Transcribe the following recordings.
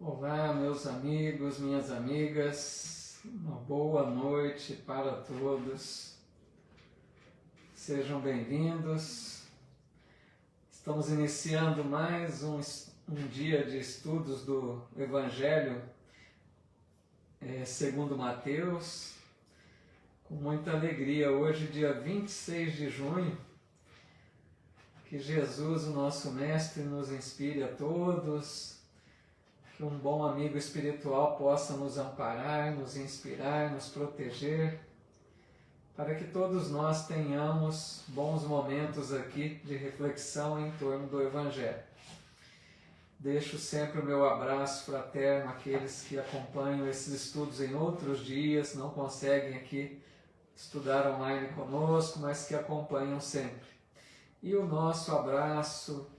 Olá, meus amigos, minhas amigas, uma boa noite para todos. Sejam bem-vindos. Estamos iniciando mais um dia de estudos do Evangelho segundo Mateus, com muita alegria. Hoje, dia 26 de junho, que Jesus, o nosso Mestre, nos inspire a todos, que um bom amigo espiritual possa nos amparar, nos inspirar, nos proteger, para que todos nós tenhamos bons momentos aqui de reflexão em torno do Evangelho. Deixo sempre o meu abraço fraterno àqueles que acompanham esses estudos em outros dias, não conseguem aqui estudar online conosco, mas que acompanham sempre. E o nosso abraço,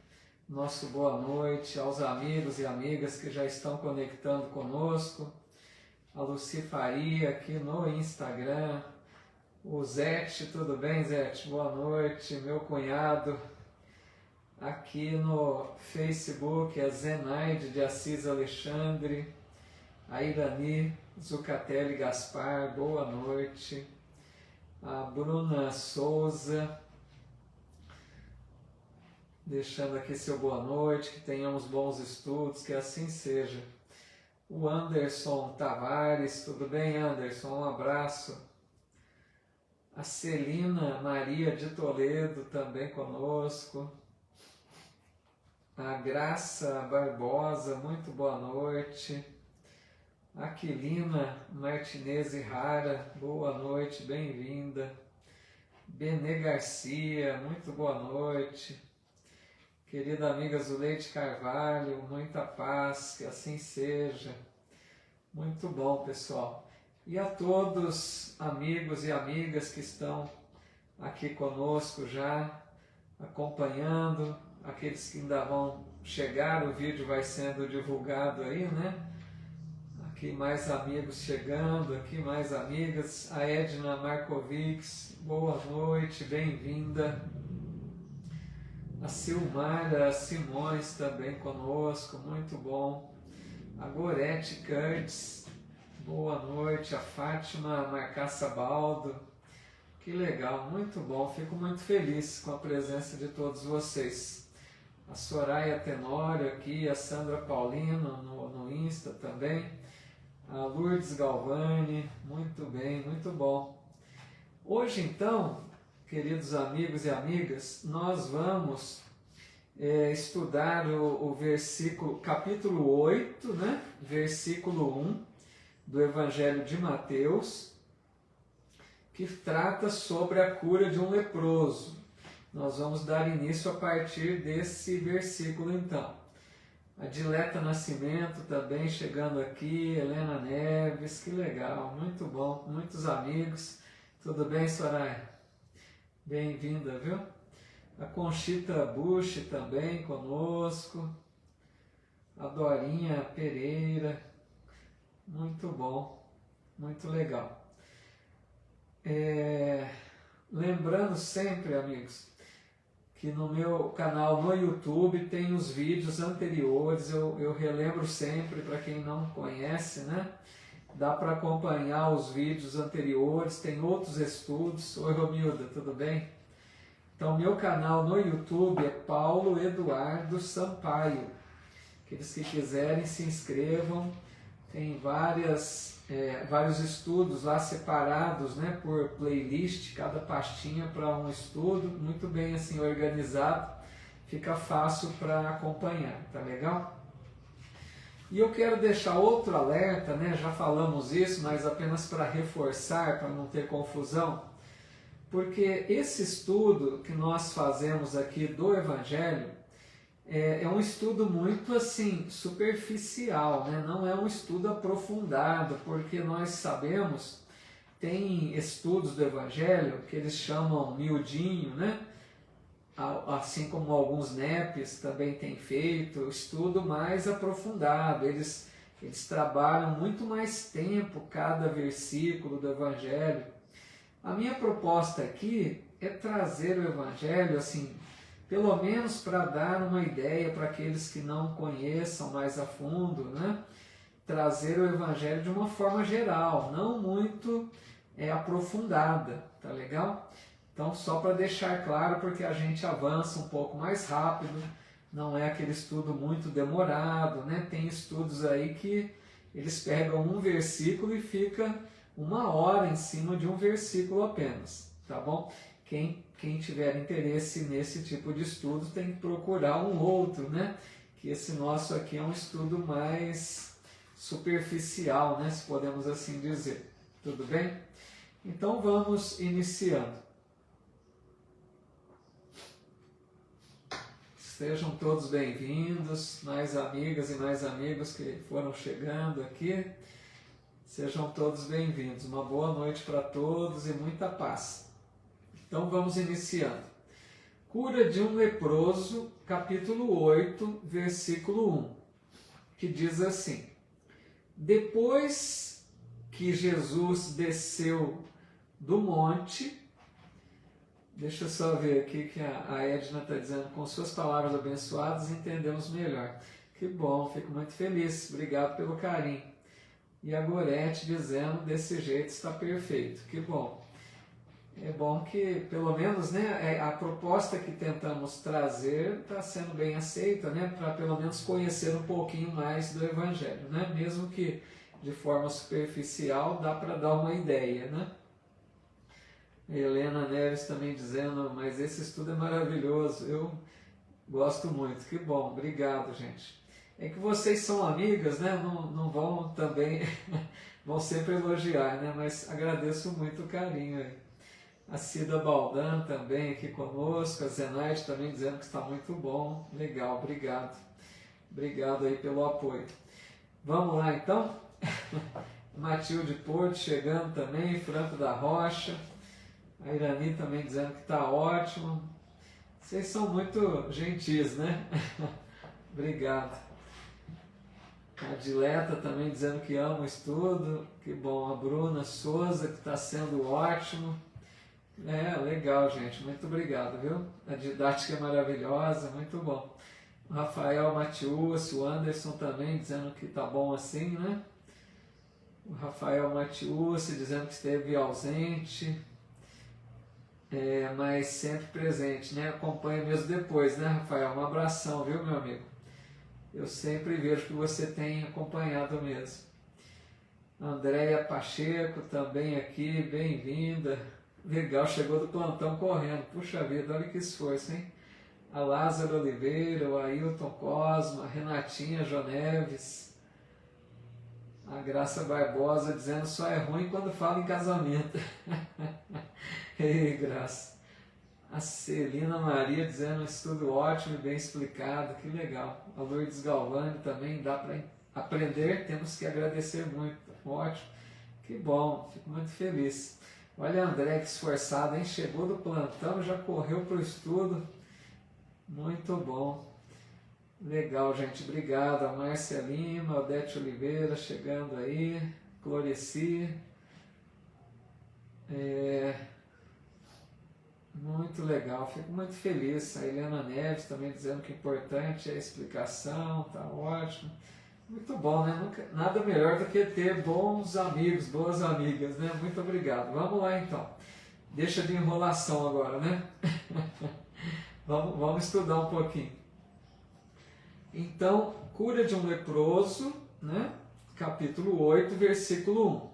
nosso boa noite aos amigos e amigas que já estão conectando conosco, a Luci Faria aqui no Instagram, o Zete, tudo bem, Zete? Boa noite, meu cunhado aqui no Facebook, a Zenaide de Assis Alexandre, a Irani Zucatelli Gaspar, boa noite, a Bruna Souza, deixando aqui seu boa noite, que tenhamos bons estudos, que assim seja. O Anderson Tavares, tudo bem, Anderson? Um abraço. A Celina Maria de Toledo também conosco. A Graça Barbosa, muito boa noite. A Aquilina Martinez Rara, boa noite, bem-vinda. Benê Garcia, muito boa noite. Querida amiga Zuleide Carvalho, muita paz, que assim seja. Muito bom, pessoal. E a todos, amigos e amigas que estão aqui conosco já, acompanhando, aqueles que ainda vão chegar, o vídeo vai sendo divulgado aí, né? Aqui mais amigos chegando, aqui mais amigas. A Edna Markovics, boa noite, bem-vinda. A Silmara Simões também conosco, muito bom. A Gorete Curtis, boa noite. A Fátima Marcaça Baldo, que legal, muito bom. Fico muito feliz com a presença de todos vocês. A Soraya Tenório aqui, a Sandra Paulino no Insta também. A Lourdes Galvani, muito bem, muito bom. Hoje então, queridos amigos e amigas, nós vamos estudar o versículo, capítulo 8, né? Versículo 1 do Evangelho de Mateus, que trata sobre a cura de um leproso. Nós vamos dar início a partir desse versículo então. A Dileta Nascimento também chegando aqui, Helena Neves, que legal, muito bom, muitos amigos. Tudo bem, Soraya? Bem-vinda, viu? A Conchita Bush também conosco. A Dorinha Pereira. Muito bom, muito legal. Lembrando sempre, amigos, que no meu canal no YouTube tem os vídeos anteriores, eu relembro sempre para quem não conhece, né? Dá para acompanhar os vídeos anteriores, tem outros estudos. Oi, Romilda, tudo bem? Então, meu canal no YouTube é Paulo Eduardo Sampaio. Aqueles que quiserem se inscrevam, tem vários estudos lá separados, né, por playlist, cada pastinha para um estudo, muito bem assim organizado, fica fácil para acompanhar, tá legal? E eu quero deixar outro alerta, né? Já falamos isso, mas apenas para reforçar, para não ter confusão, porque esse estudo que nós fazemos aqui do Evangelho é um estudo muito assim, superficial, né? Não é um estudo aprofundado, porque nós sabemos, tem estudos do Evangelho que eles chamam miudinho, né? Assim como alguns NEPs também têm feito, estudo mais aprofundado, eles trabalham muito mais tempo cada versículo do Evangelho. A minha proposta aqui é trazer o Evangelho assim, pelo menos para dar uma ideia para aqueles que não conheçam mais a fundo, né? Trazer o Evangelho de uma forma geral, não muito aprofundada, tá legal? Então, só para deixar claro, porque a gente avança um pouco mais rápido, não é aquele estudo muito demorado, né? Tem estudos aí que eles pegam um versículo e fica 1 hora em cima de um versículo apenas, tá bom? Quem tiver interesse nesse tipo de estudo tem que procurar um outro, né? Que esse nosso aqui é um estudo mais superficial, né? Se podemos assim dizer. Tudo bem? Então vamos iniciando. Sejam todos bem-vindos, mais amigas e mais amigos que foram chegando aqui. Sejam todos bem-vindos. Uma boa noite para todos e muita paz. Então vamos iniciando. Cura de um leproso, capítulo 8, versículo 1, que diz assim: Depois que Jesus desceu do monte, deixa eu só ver aqui que a Edna está dizendo, com suas palavras abençoadas entendemos melhor. Que bom, fico muito feliz, obrigado pelo carinho. E a Gorete dizendo, desse jeito está perfeito, que bom. É bom que, pelo menos, né, a proposta que tentamos trazer está sendo bem aceita, né, para pelo menos conhecer um pouquinho mais do Evangelho, né, mesmo que de forma superficial, dá para dar uma ideia, né. Helena Neves também dizendo, mas esse estudo é maravilhoso, eu gosto muito, que bom, obrigado, gente. É que vocês são amigas, né, não vão também, vão sempre elogiar, né, mas agradeço muito o carinho aí. A Cida Baldan também aqui conosco, a Zenaide também dizendo que está muito bom, legal, obrigado. Obrigado aí pelo apoio. Vamos lá então? Matilde Porto chegando também, Franco da Rocha, a Irani também dizendo que está ótimo. Vocês são muito gentis, né? Obrigado. A Dileta também dizendo que ama o estudo, que bom. A Bruna Souza que está sendo ótimo. Legal, gente, muito obrigado, viu? A didática é maravilhosa, muito bom. O Rafael Matius, o Anderson também dizendo que tá bom assim, né? O Rafael Matius dizendo que esteve ausente, mas sempre presente, né? Acompanha mesmo depois, né, Rafael? Um abração, viu, meu amigo? Eu sempre vejo que você tem acompanhado mesmo. Andréia Pacheco também aqui, bem-vinda. Legal, chegou do plantão correndo. Puxa vida, olha que esforço, hein? A Lázaro Oliveira, o Ailton Cosma, a Renatinha Joneves, a Graça Barbosa dizendo só é ruim quando fala em casamento. Ei, Graça. A Celina Maria dizendo um estudo ótimo e bem explicado, que legal. A Lourdes Galvani também, dá para aprender, temos que agradecer muito. Ótimo, que bom, fico muito feliz. Olha a André, que esforçado, hein? Chegou do plantão, já correu para o estudo. Muito bom. Legal, gente. Obrigado. A Márcia Lima, a Odete Oliveira chegando aí. Cloreci. Muito legal. Fico muito feliz. A Helena Neves também dizendo que o importante é a explicação. Tá ótimo. Muito bom, né? Nada melhor do que ter bons amigos, boas amigas, né? Muito obrigado. Vamos lá, então. Deixa de enrolação agora, né? Vamos estudar um pouquinho. Então, cura de um leproso, né? Capítulo 8, versículo 1.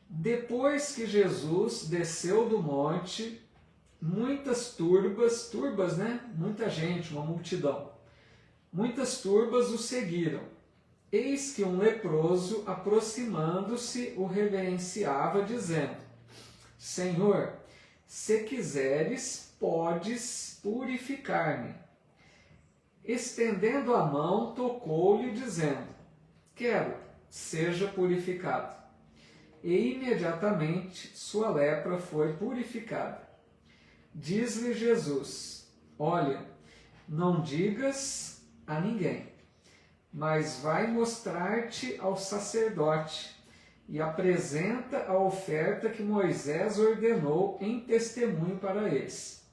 Depois que Jesus desceu do monte, muitas turbas, né? Muita gente, uma multidão. Muitas turbas o seguiram. Eis que um leproso, aproximando-se, o reverenciava, dizendo: Senhor, se quiseres, podes purificar-me. Estendendo a mão, tocou-lhe, dizendo: Quero, seja purificado. E imediatamente sua lepra foi purificada. Diz-lhe Jesus: Olha, não digas a ninguém, mas vai mostrar-te ao sacerdote e apresenta a oferta que Moisés ordenou em testemunho para eles.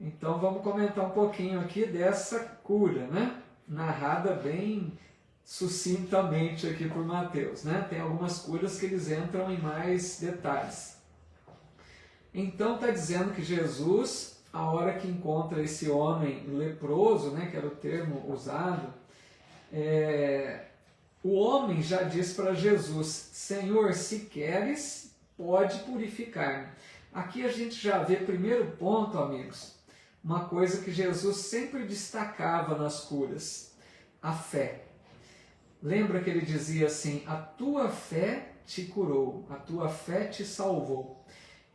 Então vamos comentar um pouquinho aqui dessa cura, né? Narrada bem sucintamente aqui por Mateus, né? Tem algumas curas que eles entram em mais detalhes. Então está dizendo que Jesus, a hora que encontra esse homem leproso, né, que era o termo usado, o homem já diz para Jesus: Senhor, se queres, pode purificar-me. Aqui a gente já vê, primeiro ponto, amigos, uma coisa que Jesus sempre destacava nas curas: a fé. Lembra que ele dizia assim: a tua fé te curou, a tua fé te salvou.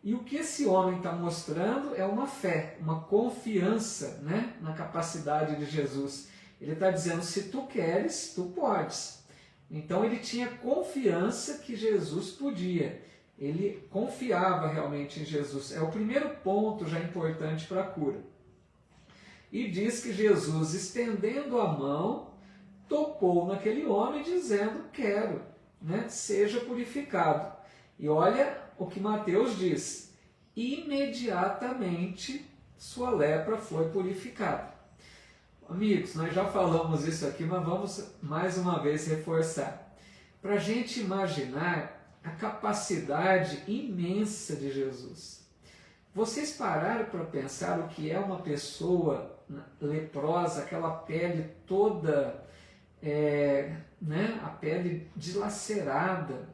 E o que esse homem está mostrando é uma fé, uma confiança, né, na capacidade de Jesus. Ele está dizendo: se tu queres, tu podes. Então ele tinha confiança que Jesus podia. Ele confiava realmente em Jesus. É o primeiro ponto já importante para a cura. E diz que Jesus, estendendo a mão, tocou naquele homem dizendo: quero, né, seja purificado. E olha o que Mateus diz: imediatamente sua lepra foi purificada. Amigos, nós já falamos isso aqui, mas vamos mais uma vez reforçar. Para a gente imaginar a capacidade imensa de Jesus. Vocês pararam para pensar o que é uma pessoa leprosa, aquela pele toda, né, a pele dilacerada,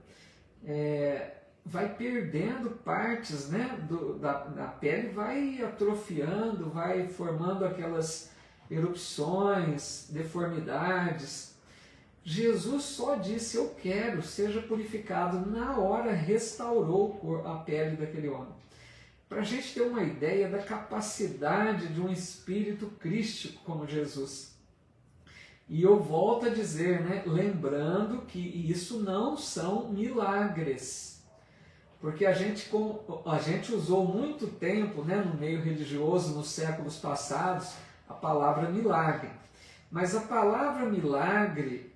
vai perdendo partes, né, da pele, vai atrofiando, vai formando aquelas erupções, deformidades. Jesus só disse: eu quero, seja purificado. Na hora restaurou a pele daquele homem. Para a gente ter uma ideia da capacidade de um espírito crístico como Jesus. E eu volto a dizer, né, lembrando que isso não são milagres. Porque a gente usou muito tempo, né, no meio religioso, nos séculos passados, a palavra milagre. Mas a palavra milagre,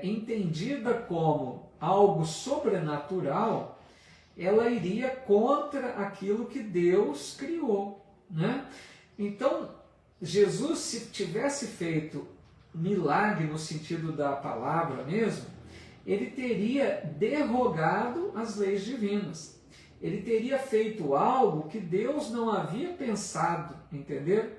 entendida como algo sobrenatural, ela iria contra aquilo que Deus criou, né? Então, Jesus, se tivesse feito milagre no sentido da palavra mesmo, ele teria derrogado as leis divinas. Ele teria feito algo que Deus não havia pensado, entendeu?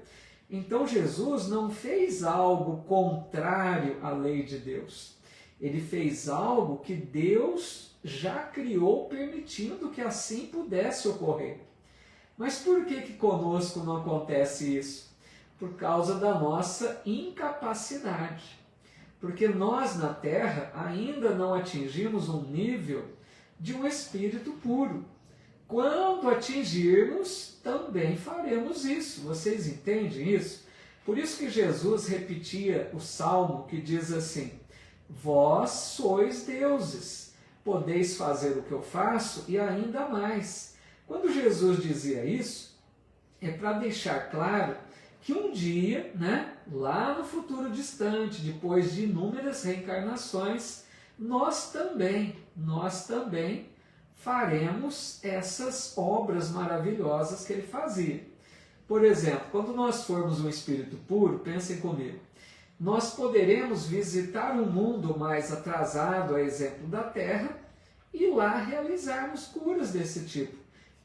Então Jesus não fez algo contrário à lei de Deus. Ele fez algo que Deus já criou, permitindo que assim pudesse ocorrer. Mas por que conosco não acontece isso? Por causa da nossa incapacidade. Porque nós na Terra ainda não atingimos um nível de um espírito puro. Quando atingirmos, também faremos isso. Vocês entendem isso? Por isso que Jesus repetia o Salmo que diz assim: vós sois deuses, podeis fazer o que eu faço e ainda mais. Quando Jesus dizia isso, é para deixar claro que um dia, né, lá no futuro distante, depois de inúmeras reencarnações, nós também faremos essas obras maravilhosas que ele fazia. Por exemplo, quando nós formos um espírito puro, pensem comigo, nós poderemos visitar um mundo mais atrasado, a exemplo da Terra, e lá realizarmos curas desse tipo.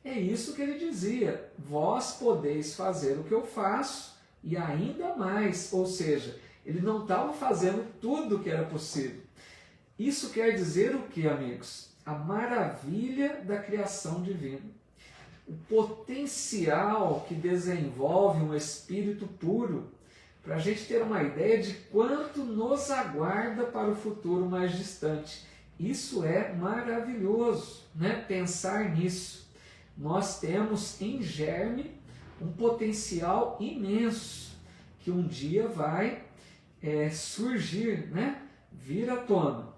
É isso que ele dizia: vós podeis fazer o que eu faço e ainda mais. Ou seja, ele não estava fazendo tudo o que era possível. Isso quer dizer o que, amigos? A maravilha da criação divina. O potencial que desenvolve um espírito puro, para a gente ter uma ideia de quanto nos aguarda para o futuro mais distante. Isso é maravilhoso, né? Pensar nisso. Nós temos em germe um potencial imenso que um dia vai surgir, né? Vir à tona.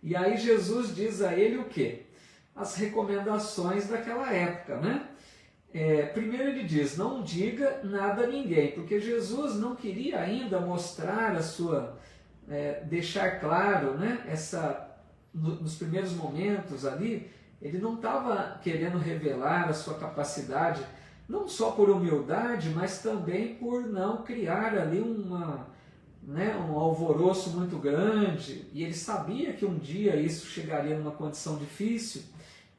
E aí Jesus diz a ele o quê? As recomendações daquela época, né? Primeiro ele diz: não diga nada a ninguém, porque Jesus não queria ainda mostrar a sua, deixar claro, né? Nos primeiros momentos ali, ele não estava querendo revelar a sua capacidade não só por humildade, mas também por não criar ali um alvoroço muito grande, e ele sabia que um dia isso chegaria numa condição difícil,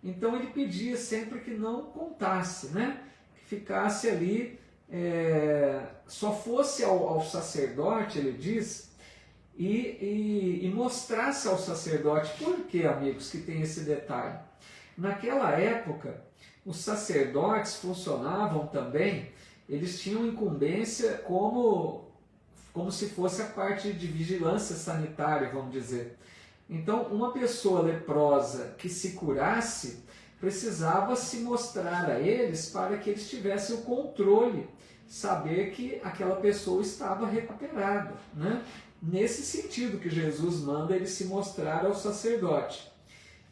então ele pedia sempre que não contasse, né? Que ficasse ali, só fosse ao sacerdote, ele diz, e mostrasse ao sacerdote. Por que, amigos, que tem esse detalhe? Naquela época, os sacerdotes funcionavam também, eles tinham incumbência como se fosse a parte de vigilância sanitária, vamos dizer. Então, uma pessoa leprosa que se curasse, precisava se mostrar a eles para que eles tivessem o controle, saber que aquela pessoa estava recuperada, né? Nesse sentido que Jesus manda ele se mostrar ao sacerdote.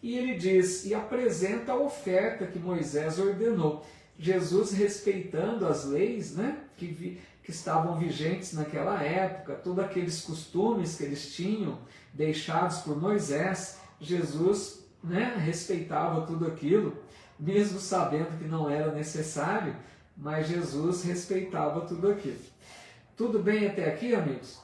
E ele diz, e apresenta a oferta que Moisés ordenou. Jesus, respeitando as leis, né, que estavam vigentes naquela época, todos aqueles costumes que eles tinham deixados por Moisés, Jesus, né, respeitava tudo aquilo, mesmo sabendo que não era necessário, mas Jesus respeitava tudo aquilo. Tudo bem até aqui, amigos?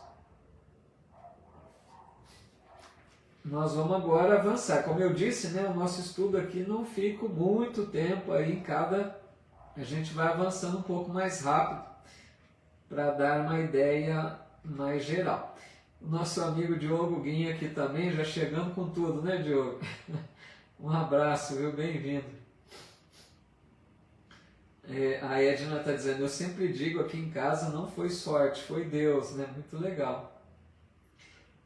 Nós vamos agora avançar. Como eu disse, né, o nosso estudo aqui não fica muito tempo aí em cada... A gente vai avançando um pouco mais rápido para dar uma ideia mais geral. O nosso amigo Diogo Guinha aqui também, já chegando com tudo, né, Diogo? Um abraço, viu? Bem-vindo. A Edna está dizendo, eu sempre digo aqui em casa, não foi sorte, foi Deus, né? Muito legal.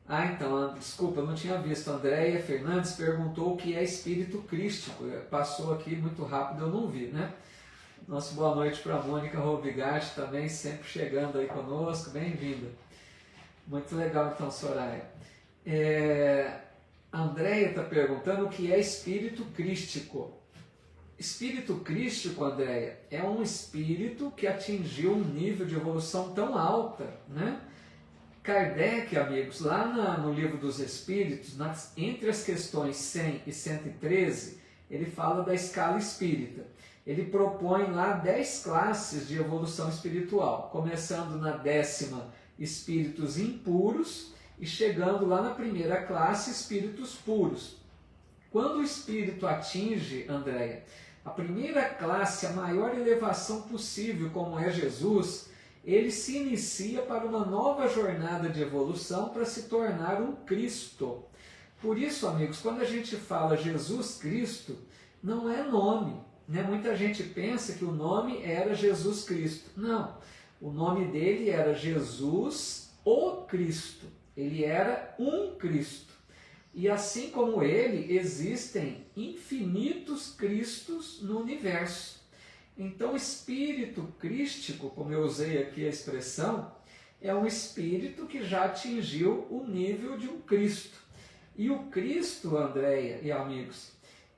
Ah, então, desculpa, eu não tinha visto. Andréia Fernandes perguntou o que é espírito crístico. Passou aqui muito rápido, eu não vi, né? Nosso boa noite para a Mônica Rovigatti também, sempre chegando aí conosco, bem-vinda. Muito legal então, Soraya. A Andréia está perguntando o que é espírito crístico. Espírito crístico, Andréia, é um espírito que atingiu um nível de evolução tão alta, né? Kardec, amigos, lá no Livro dos Espíritos, entre as questões 100 e 113, ele fala da escala espírita. Ele propõe lá 10 classes de evolução espiritual, começando na 10ª, espíritos impuros, e chegando lá na primeira classe, espíritos puros. Quando o espírito atinge, Andréia, a primeira classe, a maior elevação possível, como é Jesus, ele se inicia para uma nova jornada de evolução para se tornar um Cristo. Por isso, amigos, quando a gente fala Jesus Cristo, não é nome, né? Muita gente pensa que o nome era Jesus Cristo. Não, o nome dele era Jesus o Cristo. Ele era um Cristo. E assim como ele, existem infinitos Cristos no universo. Então, o espírito crístico, como eu usei aqui a expressão, é um espírito que já atingiu o nível de um Cristo. E o Cristo, Andréia e amigos,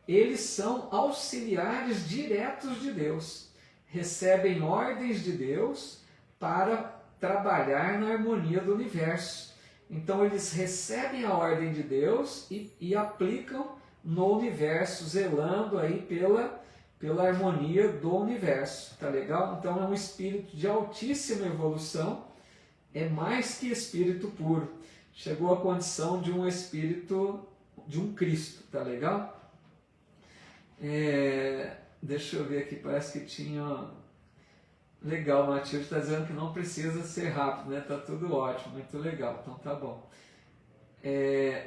eles são auxiliares diretos de Deus, recebem ordens de Deus para trabalhar na harmonia do universo. Então, eles recebem a ordem de Deus e aplicam no universo, zelando aí pela harmonia do universo, tá legal? Então é um espírito de altíssima evolução, é mais que espírito puro, chegou à condição de um espírito, de um Cristo, tá legal? Deixa eu ver aqui, parece que tinha... Legal, o Matheus está dizendo que não precisa ser rápido, né? Tá tudo ótimo, muito legal, então tá bom.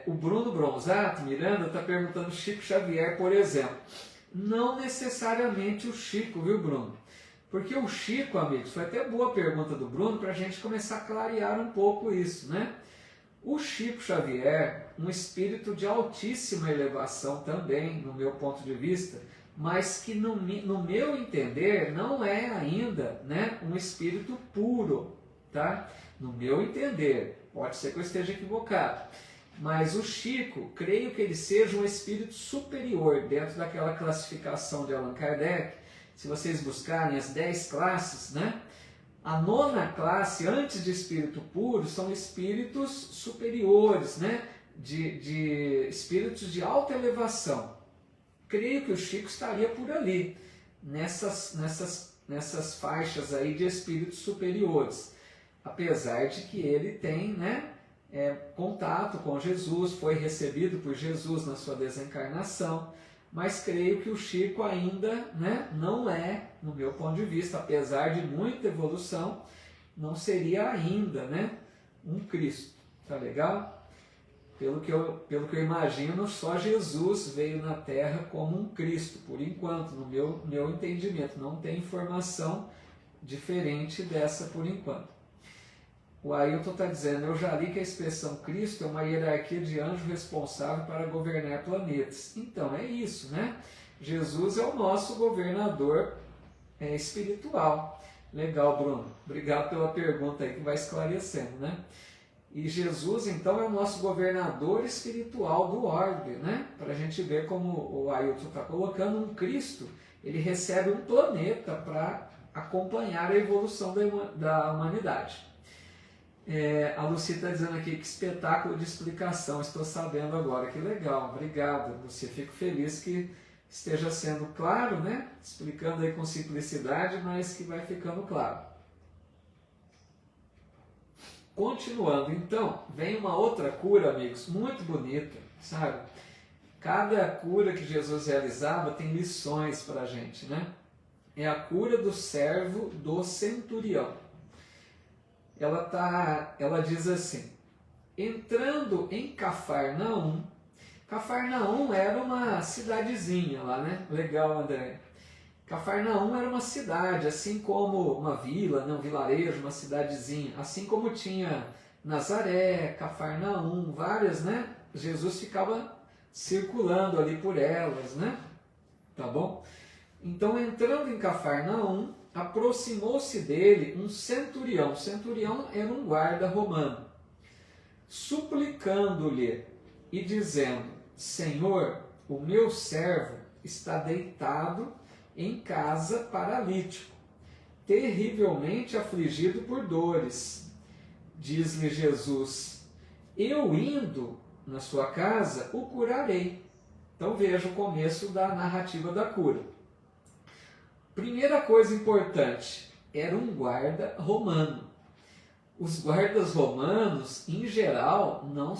O Bruno Bronzato, Miranda, está perguntando Chico Xavier, por exemplo. Não necessariamente o Chico, viu, Bruno? Porque o Chico, amigos, foi até boa a pergunta do Bruno para a gente começar a clarear um pouco isso, né? O Chico Xavier, um espírito de altíssima elevação também, no meu ponto de vista, mas que no meu entender não é ainda, né, um espírito puro, tá? No meu entender, pode ser que eu esteja equivocado. Mas o Chico, creio que ele seja um espírito superior dentro daquela classificação de Allan Kardec. Se vocês buscarem as 10 classes, né? A 9ª classe, antes de espírito puro, são espíritos superiores, né? De espíritos de alta elevação. Creio que o Chico estaria por ali, nessas nessas faixas aí de espíritos superiores, apesar de que ele tem, né, contato com Jesus, foi recebido por Jesus na sua desencarnação, mas creio que o Chico ainda, né, não é, no meu ponto de vista, apesar de muita evolução, não seria ainda, né, um Cristo. Tá legal? Pelo que eu imagino, só Jesus veio na Terra como um Cristo, por enquanto, no meu entendimento. Não tem informação diferente dessa por enquanto. O Ailton está dizendo, eu já li que a expressão Cristo é uma hierarquia de anjo responsável para governar planetas. Então, é isso, né? Jesus é o nosso governador espiritual. Legal, Bruno. Obrigado pela pergunta aí que vai esclarecendo, né? E Jesus, então, é o nosso governador espiritual do orbe, né? Para a gente ver como o Ailton está colocando, um Cristo, ele recebe um planeta para acompanhar a evolução da humanidade. A Lucy está dizendo aqui que espetáculo de explicação, estou sabendo agora, que legal, obrigado, Lucy, fico feliz que esteja sendo claro, né? Explicando aí com simplicidade, mas que vai ficando claro. Continuando, então, vem uma outra cura, amigos, muito bonita, sabe? Cada cura que Jesus realizava tem lições para a gente, né? É a cura do servo do centurião. Ela diz assim, entrando em Cafarnaum, Cafarnaum era uma cidadezinha lá, né? Legal, André. Cafarnaum era uma cidade, assim como uma vila, né? Um vilarejo, uma cidadezinha, assim como tinha Nazaré, Cafarnaum, várias, né? Jesus ficava circulando ali por elas, né? Tá bom? Então, entrando em Cafarnaum, aproximou-se dele um centurião. Centurião era um guarda romano, suplicando-lhe e dizendo, Senhor, o meu servo está deitado em casa paralítico, terrivelmente afligido por dores. Diz-lhe Jesus, eu indo na sua casa o curarei. Então veja o começo da narrativa da cura. Primeira coisa importante, era um guarda romano. Os guardas romanos, em geral, não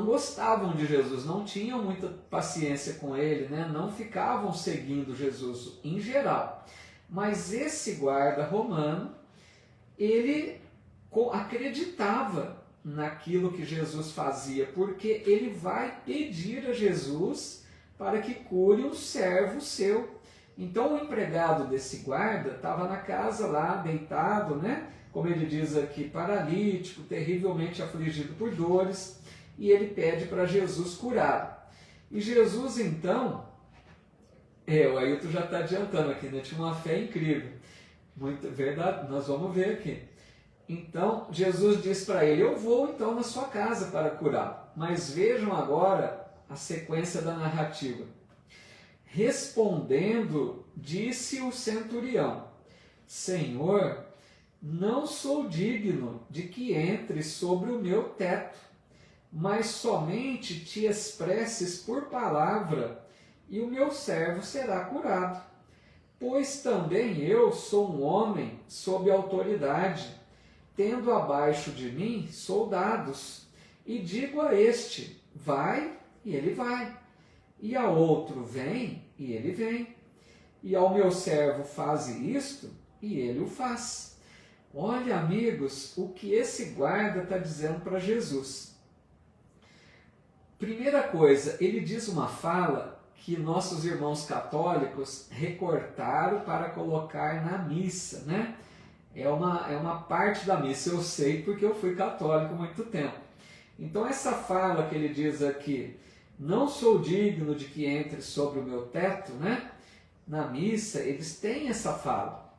gostavam de Jesus, não tinham muita paciência com ele, né? Não ficavam seguindo Jesus, em geral. Mas esse guarda romano, ele acreditava naquilo que Jesus fazia, porque ele vai pedir a Jesus para que cure um servo seu. Então o empregado desse guarda estava na casa lá, deitado, né? Como ele diz aqui, paralítico, terrivelmente afligido por dores, e ele pede para Jesus curar. E Jesus então, o Ailton já está adiantando aqui, né? Tinha uma fé incrível. Muito verdade, nós vamos ver aqui. Então Jesus diz para ele, eu vou então na sua casa para curar. Mas vejam agora a sequência da narrativa. Respondendo, disse o centurião, Senhor, não sou digno de que entres sobre o meu teto, mas somente te expresses por palavra, e o meu servo será curado. Pois também eu sou um homem sob autoridade, tendo abaixo de mim soldados, e digo a este, vai, e ele vai, e a outro, vem, e ele vem, e ao meu servo faze isto, e ele o faz. Olha, amigos, o que esse guarda está dizendo para Jesus. Primeira coisa, ele diz uma fala que nossos irmãos católicos recortaram para colocar na missa, né? É uma parte da missa, eu sei porque eu fui católico há muito tempo. Então essa fala que ele diz aqui, não sou digno de que entre sobre o meu teto, né? Na missa, eles têm essa fala.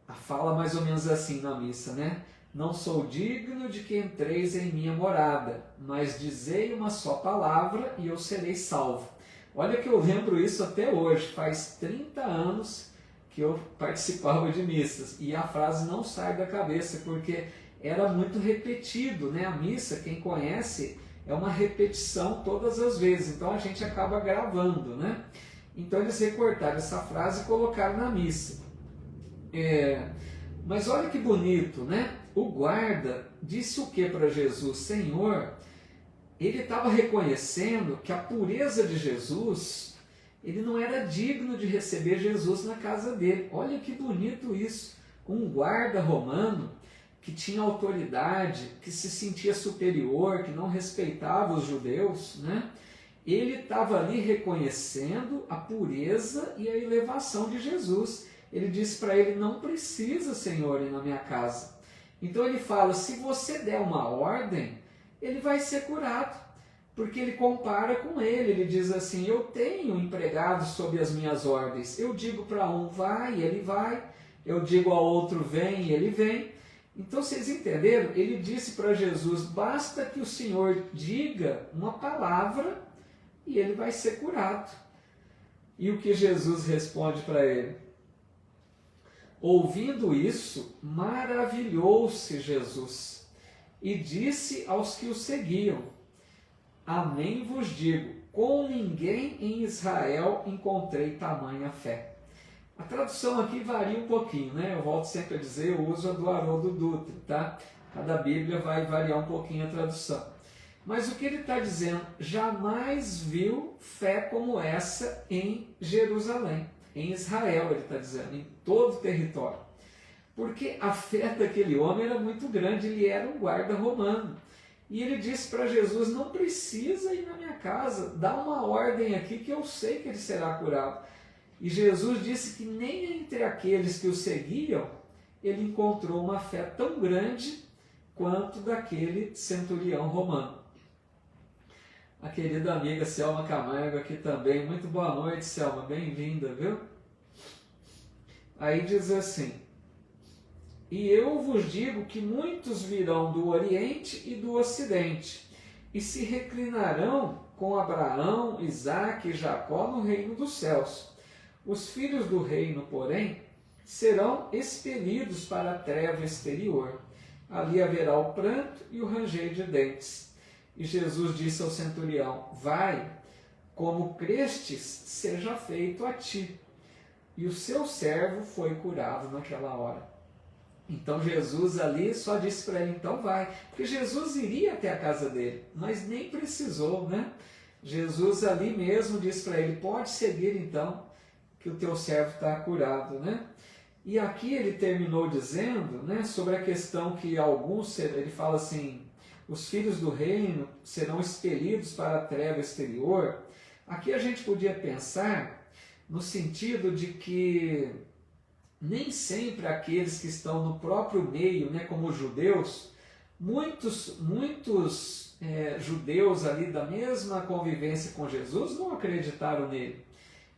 A fala mais ou menos assim na missa, né? Não sou digno de que entreis em minha morada, mas dizei uma só palavra e eu serei salvo. Olha que eu lembro isso até hoje, faz 30 anos que eu participava de missas, e a frase não sai da cabeça, porque era muito repetido, né? A missa, quem conhece, é uma repetição todas as vezes, então a gente acaba gravando, né? Então eles recortaram essa frase e colocaram na missa. Mas olha que bonito, né? O guarda disse o que para Jesus? Senhor, ele estava reconhecendo que a pureza de Jesus, ele não era digno de receber Jesus na casa dele. Olha que bonito isso. Um guarda romano que tinha autoridade, que se sentia superior, que não respeitava os judeus, né? Ele estava ali reconhecendo a pureza e a elevação de Jesus. Ele disse para ele, não precisa, Senhor, ir na minha casa. Então ele fala, se você der uma ordem, ele vai ser curado. Porque ele compara com ele diz assim, eu tenho empregados sob as minhas ordens. Eu digo para um, vai, ele vai. Eu digo ao outro, vem, ele vem. Então, vocês entenderam? Ele disse para Jesus, basta que o Senhor diga uma palavra e ele vai ser curado. E o que Jesus responde para ele? Ouvindo isso, maravilhou-se Jesus e disse aos que o seguiam, amém vos digo, com ninguém em Israel encontrei tamanha fé. A tradução aqui varia um pouquinho, né? Eu volto sempre a dizer, eu uso a do Haroldo Dutra, tá? Cada Bíblia vai variar um pouquinho a tradução. Mas o que ele está dizendo? Jamais viu fé como essa em Jerusalém, em Israel, ele está dizendo, em todo o território. Porque a fé daquele homem era muito grande, ele era um guarda romano. E ele disse para Jesus, não precisa ir na minha casa, dá uma ordem aqui que eu sei que ele será curado. E Jesus disse que nem entre aqueles que o seguiam, ele encontrou uma fé tão grande quanto daquele centurião romano. A querida amiga Selma Camargo aqui também. Muito boa noite, Selma. Bem-vinda, viu? Aí diz assim, e eu vos digo que muitos virão do Oriente e do Ocidente, e se reclinarão com Abraão, Isaque e Jacó no reino dos céus. Os filhos do reino, porém, serão expelidos para a treva exterior. Ali haverá o pranto e o ranger de dentes. E Jesus disse ao centurião, vai, como crestes, seja feito a ti. E o seu servo foi curado naquela hora. Então Jesus ali só disse para ele, então vai. Porque Jesus iria até a casa dele, mas nem precisou, né? Jesus ali mesmo disse para ele, pode seguir então, que o teu servo está curado, né? E aqui ele terminou dizendo, né, sobre a questão que alguns, ele fala assim, os filhos do reino serão expelidos para a treva exterior. Aqui a gente podia pensar no sentido de que nem sempre aqueles que estão no próprio meio, né, como os judeus, muitos judeus ali da mesma convivência com Jesus não acreditaram nele.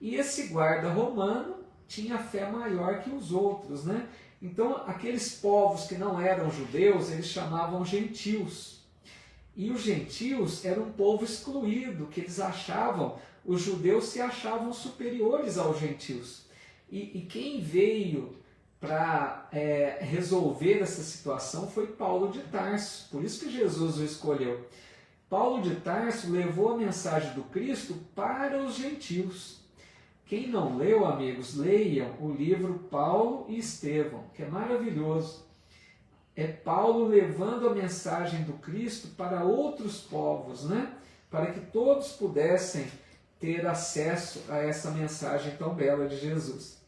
E esse guarda romano tinha fé maior que os outros, né? Então, aqueles povos que não eram judeus, eles chamavam gentios. E os gentios eram um povo excluído, que eles achavam, os judeus se achavam superiores aos gentios. E quem veio para resolver essa situação foi Paulo de Tarso, por isso que Jesus o escolheu. Paulo de Tarso levou a mensagem do Cristo para os gentios. Quem não leu, amigos, leiam o livro Paulo e Estevão, que é maravilhoso. É Paulo levando a mensagem do Cristo para outros povos, né? Para que todos pudessem ter acesso a essa mensagem tão bela de Jesus.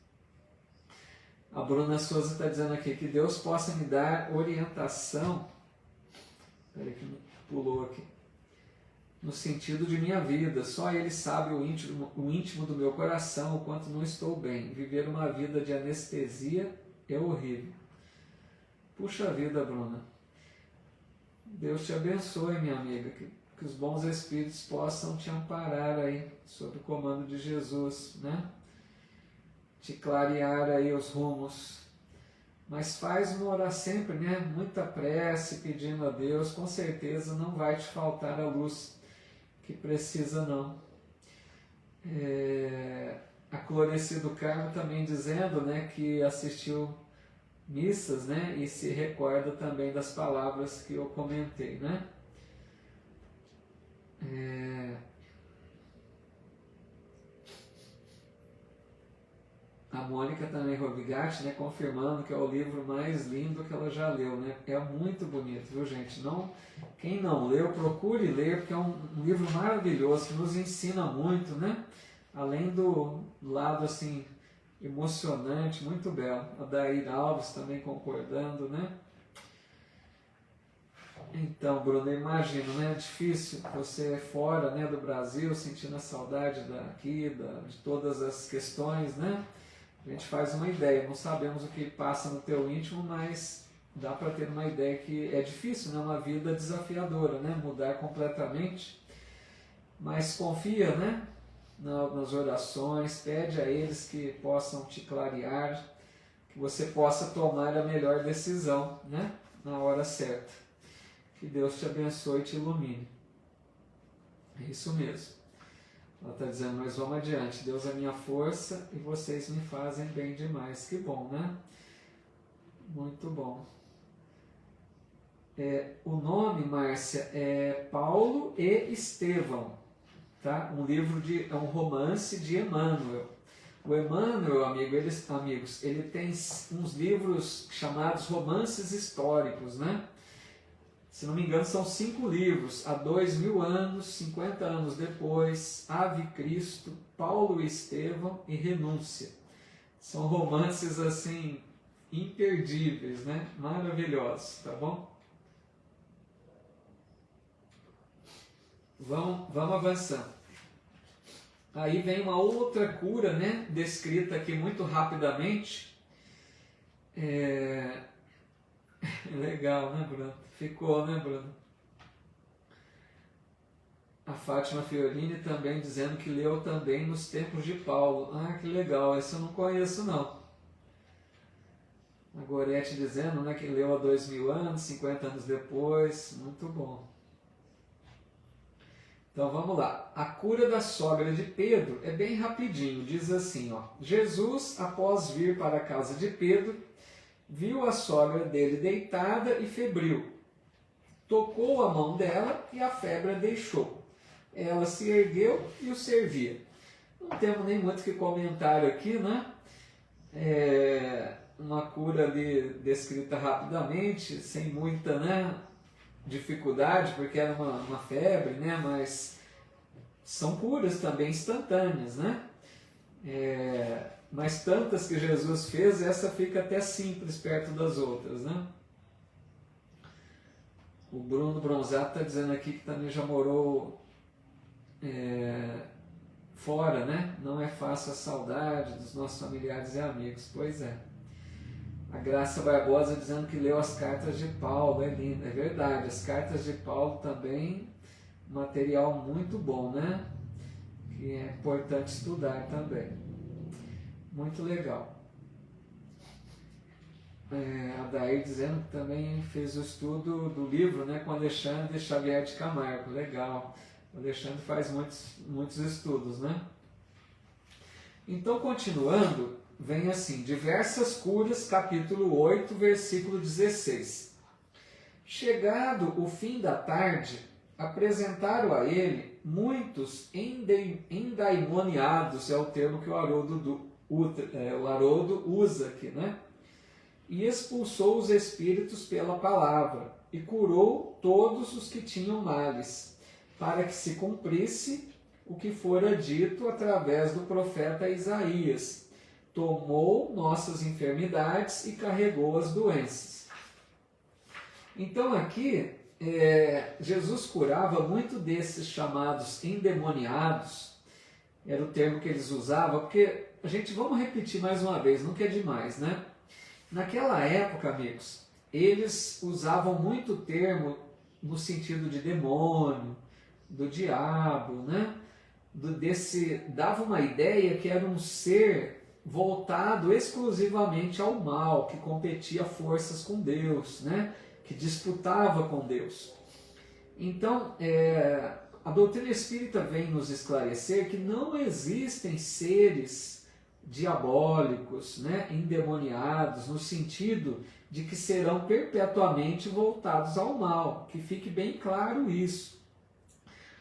A Bruna Souza está dizendo aqui que Deus possa me dar orientação. Espera que pulou aqui. No sentido de minha vida, só Ele sabe o íntimo do meu coração, o quanto não estou bem. Viver uma vida de anestesia é horrível. Puxa vida, Bruna. Deus te abençoe, minha amiga, que os bons espíritos possam te amparar aí, sob o comando de Jesus, né? Te clarear aí os rumos. Mas faz-me orar sempre, né? Muita prece, pedindo a Deus, com certeza não vai te faltar a luz que precisa não. A Cloreci do Carmo também dizendo, né, que assistiu missas, né, e se recorda também das palavras que eu comentei, né. A Mônica também Rovigatti, né, confirmando que é o livro mais lindo que ela já leu, né? É muito bonito, viu, gente? Não, quem não leu, procure ler, porque é um livro maravilhoso que nos ensina muito, né? Além do lado assim emocionante, muito belo. A Daíra Alves também concordando, né? Então, Bruno, eu imagino, né? É difícil você fora, né, do Brasil, sentindo a saudade daqui, de todas as questões, né? A gente faz uma ideia, não sabemos o que passa no teu íntimo, mas dá para ter uma ideia que é difícil, né? Uma vida desafiadora, né? Mudar completamente, mas confia, né? Nas orações, pede a eles que possam te clarear, que você possa tomar a melhor decisão, né? Na hora certa. Que Deus te abençoe e te ilumine. É isso mesmo. Ela está dizendo, mas vamos adiante. Deus é minha força e vocês me fazem bem demais. Que bom, né? Muito bom. O nome, Márcia, é Paulo e Estevão. Tá? É um romance de Emmanuel. O Emmanuel, amigos, ele tem uns livros chamados romances históricos, né? Se não me engano, são 5 livros, Há 2000 anos, 50 anos depois, Ave Cristo, Paulo e Estevão e Renúncia. São romances, assim, imperdíveis, né? Maravilhosos, tá bom? Vamos avançando. Aí vem uma outra cura, né? Descrita aqui muito rapidamente. Legal, né, Bruno? Ficou, né, Bruno? A Fátima Fiorini também dizendo que leu também nos tempos de Paulo. Ah, que legal, esse eu não conheço, não. A Gorete dizendo, né, que leu há 2000 anos, 50 anos depois. Muito bom. Então vamos lá. A cura da sogra de Pedro é bem rapidinho. Diz assim, ó. Jesus, após vir para a casa de Pedro, viu a sogra dele deitada e febril. Tocou a mão dela e a febre a deixou. Ela se ergueu e o servia. Não temos nem muito que comentar aqui, né? Uma cura ali descrita rapidamente, sem muita, né, dificuldade, porque era uma febre, né? Mas são curas também instantâneas, né? Mas tantas que Jesus fez, essa fica até simples perto das outras, né? O Bruno Bronzato está dizendo aqui que também já morou fora, né? Não é fácil a saudade dos nossos familiares e amigos. Pois é. A Graça Barbosa dizendo que leu as cartas de Paulo. É lindo, é verdade. As cartas de Paulo também, material muito bom, né? Que é importante estudar também. Muito legal. A Daí dizendo que também fez o estudo do livro, né, com Alexandre Xavier de Camargo. Legal. O Alexandre faz muitos estudos, né? Então, continuando, vem assim, diversas curas, capítulo 8, versículo 16. Chegado o fim da tarde, apresentaram a ele muitos endaimoniados, é o termo que o Haroldo usa aqui, né? E expulsou os espíritos pela palavra, e curou todos os que tinham males, para que se cumprisse o que fora dito através do profeta Isaías. Tomou nossas enfermidades e carregou as doenças. Então aqui, Jesus curava muito desses chamados endemoniados, era o termo que eles usavam, porque vamos repetir mais uma vez, não quer demais, né? Naquela época, amigos, eles usavam muito o termo no sentido de demônio, do diabo, né? Dava uma ideia que era um ser voltado exclusivamente ao mal, que competia forças com Deus, né? Que disputava com Deus. Então, a doutrina espírita vem nos esclarecer que não existem seres diabólicos, né, endemoniados, no sentido de que serão perpetuamente voltados ao mal, que fique bem claro isso.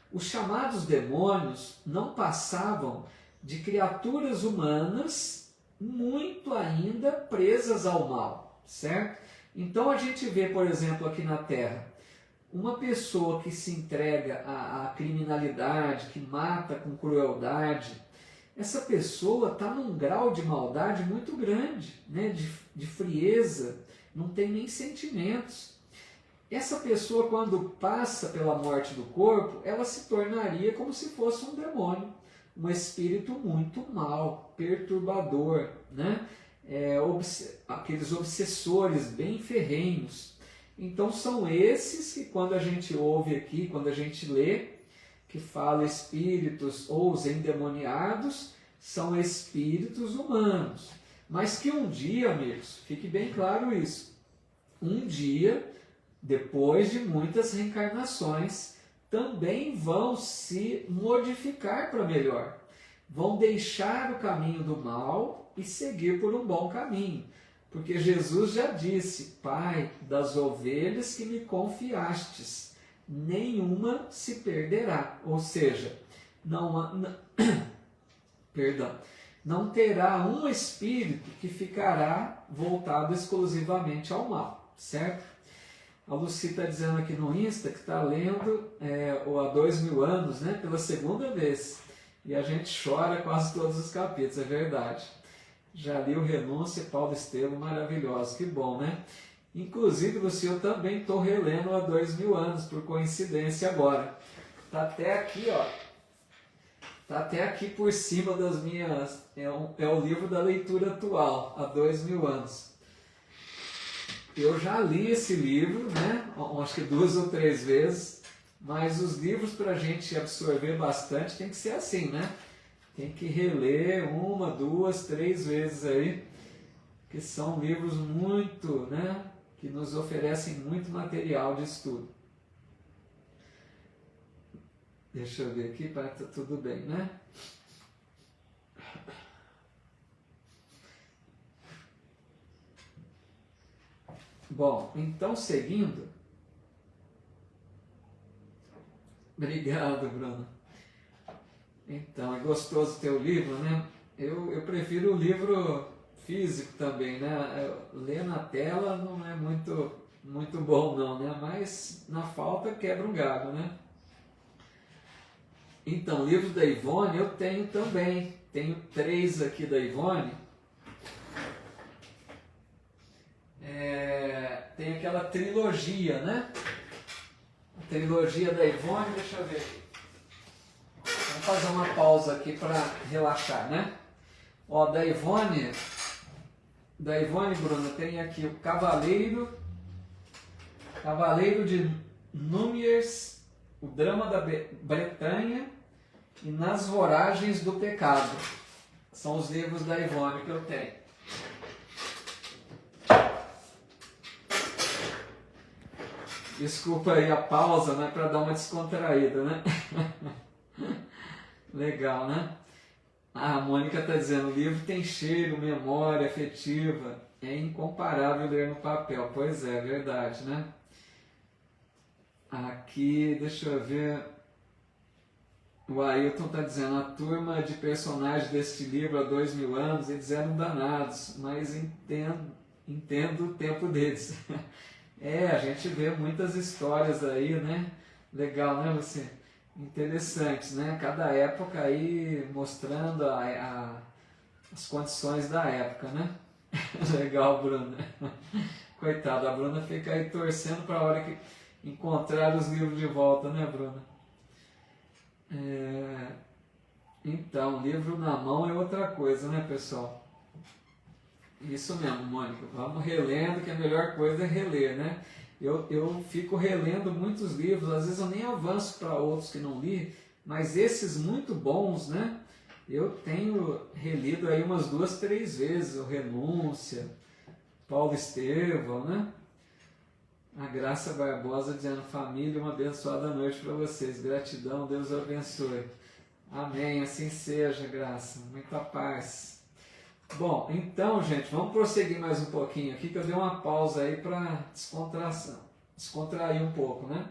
Os chamados demônios não passavam de criaturas humanas muito ainda presas ao mal, certo? Então a gente vê, por exemplo, aqui na Terra, uma pessoa que se entrega à criminalidade, que mata com crueldade, essa pessoa está num grau de maldade muito grande, né? de frieza, não tem nem sentimentos. Essa pessoa, quando passa pela morte do corpo, ela se tornaria como se fosse um demônio, um espírito muito mau, perturbador, né? Aqueles obsessores bem ferrenhos. Então são esses que, quando a gente ouve aqui, quando a gente lê, que fala espíritos ou os endemoniados, são espíritos humanos. Mas que um dia, amigos, fique bem claro isso, um dia, depois de muitas reencarnações, também vão se modificar para melhor. Vão deixar o caminho do mal e seguir por um bom caminho. Porque Jesus já disse: Pai, das ovelhas que me confiastes, nenhuma se perderá. Ou seja, não terá um espírito que ficará voltado exclusivamente ao mal, certo? A Lucy está dizendo aqui no Insta que está lendo há 2000 anos, né, pela segunda vez. E a gente chora quase todos os capítulos, é verdade. Já li o Renúncia e Paulo Estevam, maravilhoso, que bom, né? Inclusive, Lucy, eu também estou relendo há 2000 anos, por coincidência agora. Está até aqui, ó. Está até aqui por cima das minhas... É o livro da leitura atual, há 2000 anos. Eu já li esse livro, né? Acho que 2 ou 3 vezes, mas os livros, para a gente absorver bastante, tem que ser assim, né? Tem que reler 1, 2, 3 vezes aí, que são livros muito, né? Que nos oferecem muito material de estudo. Deixa eu ver aqui, para tá tudo bem, né? Bom, então seguindo. Obrigado, Bruno. Então, é gostoso ter o livro, né? Eu prefiro o livro físico também, né? Ler na tela não é muito bom não, né? Mas na falta quebra um galho, né? Então, livros da Ivone eu tenho também. Tenho 3 aqui da Ivone. Tem aquela trilogia, né? A trilogia da Ivone, deixa eu ver aqui. Vamos fazer uma pausa aqui para relaxar, né? Ó, da Ivone, Bruno, tem aqui o Cavaleiro de Númiers, o Drama da Bretanha e Nas Voragens do Pecado. São os livros da Ivone que eu tenho. Desculpa aí a pausa, né, para dar uma descontraída, né? Legal, né? A Mônica está dizendo, o livro tem cheiro, memória afetiva, é incomparável ler no papel. Pois é, verdade, né? Aqui, deixa eu ver, o Ailton está dizendo, a turma de personagens deste livro há 2000 anos, eles eram danados, mas entendo o tempo deles. A gente vê muitas histórias aí, né? Legal, né, você? Interessantes, né? Cada época aí mostrando as condições da época, né? Legal, Bruna. Coitada, a Bruna fica aí torcendo para a hora que encontrar os livros de volta, né, Bruna? Então, livro na mão é outra coisa, né, pessoal? Isso mesmo, Mônica. Vamos relendo, que a melhor coisa é reler, né? Eu fico relendo muitos livros, às vezes eu nem avanço para outros que não li, mas esses muito bons, né? Eu tenho relido aí umas 2, 3 vezes, o Renúncia, Paulo Estevam, né? A Graça Barbosa dizendo, família, uma abençoada noite para vocês. Gratidão, Deus abençoe. Amém, assim seja, Graça. Muita paz. Bom, então, gente, vamos prosseguir mais um pouquinho aqui, que eu dei uma pausa aí para descontrair um pouco, né?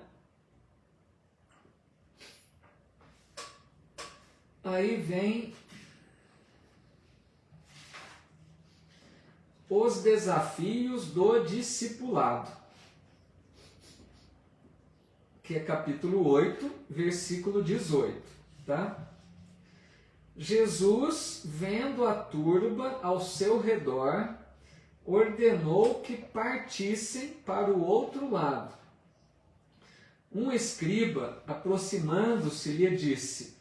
Aí vem os desafios do discipulado, que é capítulo 8, versículo 18, tá? Jesus, vendo a turba ao seu redor, ordenou que partissem para o outro lado. Um escriba, aproximando-se, lhe disse: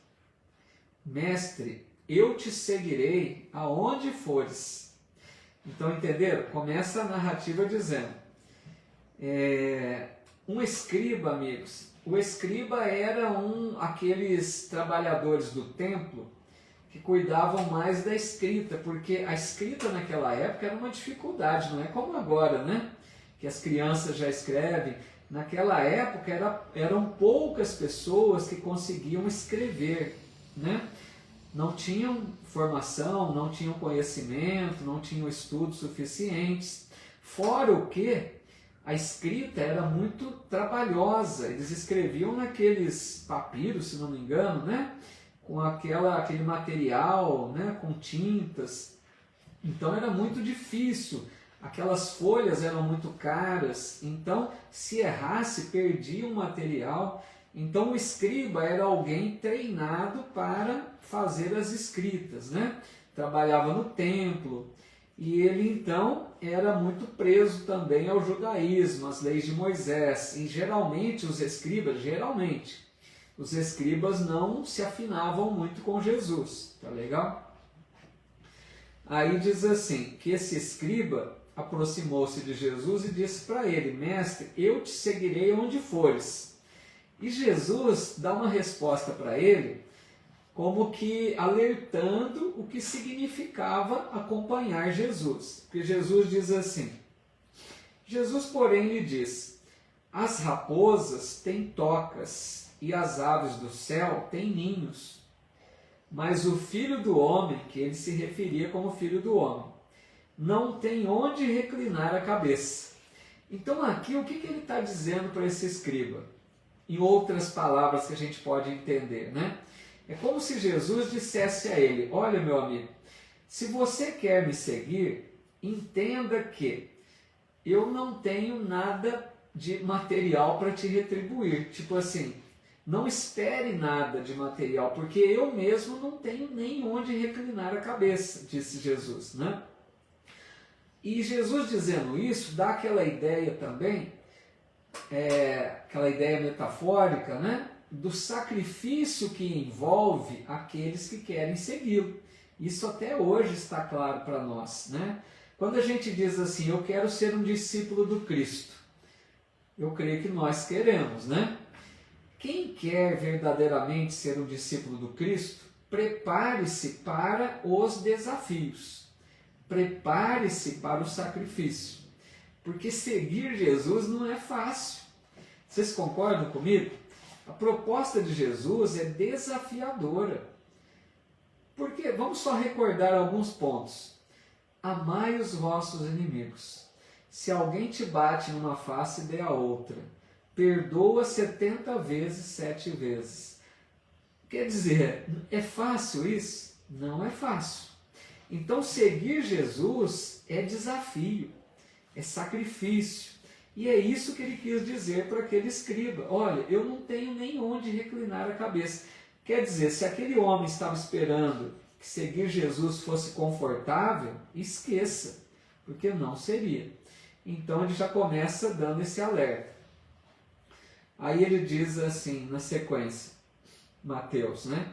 Mestre, eu te seguirei aonde fores. Então, entenderam? Começa a narrativa dizendo, um escriba, amigos, o escriba era aqueles trabalhadores do templo que cuidavam mais da escrita, porque a escrita naquela época era uma dificuldade, não é como agora, né? Que as crianças já escrevem. Naquela época eram poucas pessoas que conseguiam escrever, né? Não tinham formação, não tinham conhecimento, não tinham estudos suficientes. Fora o que, a escrita era muito trabalhosa. Eles escreviam naqueles papiros, se não me engano, né? Com aquele material, né? Com tintas. Então era muito difícil. Aquelas folhas eram muito caras. Então, se errasse, perdia o material. Então o escriba era alguém treinado para fazer as escritas, né? Trabalhava no templo e ele então era muito preso também ao judaísmo, às leis de Moisés. E geralmente os escribas não se afinavam muito com Jesus, tá legal? Aí diz assim, que esse escriba aproximou-se de Jesus e disse para ele: Mestre, eu te seguirei onde fores. E Jesus dá uma resposta para ele, como que alertando o que significava acompanhar Jesus. Porque Jesus diz assim, Jesus, porém, lhe diz: as raposas têm tocas e as aves do céu têm ninhos, mas o Filho do Homem, que ele se referia como Filho do Homem, não tem onde reclinar a cabeça. Então aqui o que ele está dizendo para esse escriba? Em outras palavras que a gente pode entender, né? É como se Jesus dissesse a ele: olha, meu amigo, se você quer me seguir, entenda que eu não tenho nada de material para te retribuir. Tipo assim, não espere nada de material, porque eu mesmo não tenho nem onde reclinar a cabeça, disse Jesus, né? E Jesus dizendo isso dá aquela ideia também, aquela ideia metafórica, né? Do sacrifício que envolve aqueles que querem segui-lo. Isso até hoje está claro para nós, né? Quando a gente diz assim, eu quero ser um discípulo do Cristo, eu creio que nós queremos, né? Quem quer verdadeiramente ser um discípulo do Cristo, prepare-se para os desafios, prepare-se para o sacrifício, porque seguir Jesus não é fácil. Vocês concordam comigo? A proposta de Jesus é desafiadora. Porque, vamos só recordar alguns pontos. Amai os vossos inimigos. Se alguém te bate numa face, dê a outra. Perdoa 70 vezes, 7 vezes. Quer dizer, é fácil isso? Não é fácil. Então, seguir Jesus é desafio, é sacrifício. E é isso que ele quis dizer para aquele escriba. Olha, eu não tenho nem onde reclinar a cabeça. Quer dizer, se aquele homem estava esperando que seguir Jesus fosse confortável, esqueça, porque não seria. Então ele já começa dando esse alerta. Aí ele diz assim, na sequência, Mateus, né?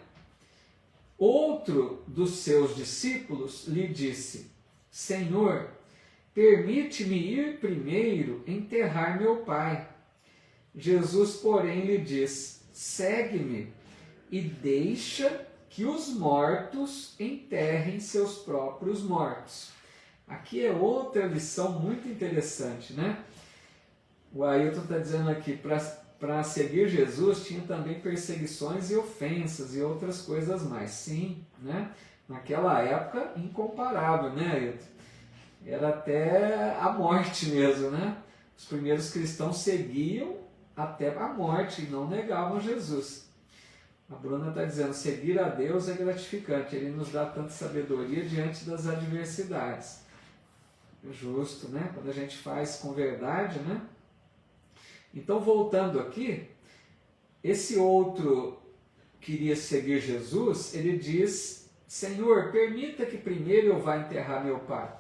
Outro dos seus discípulos lhe disse: Senhor, permite-me ir primeiro enterrar meu pai. Jesus, porém, lhe diz: segue-me e deixa que os mortos enterrem seus próprios mortos. Aqui é outra lição muito interessante, né? O Ailton está dizendo aqui, para seguir Jesus tinha também perseguições e ofensas e outras coisas mais. Sim, né? Naquela época, incomparável, né, Ailton? Era até a morte mesmo, né? Os primeiros cristãos seguiam até a morte e não negavam Jesus. A Bruna está dizendo, seguir a Deus é gratificante, Ele nos dá tanta sabedoria diante das adversidades. justo, né? Quando a gente faz com verdade, né? Então, voltando aqui, esse outro queria seguir Jesus, ele diz: Senhor, permita que primeiro eu vá enterrar meu pai.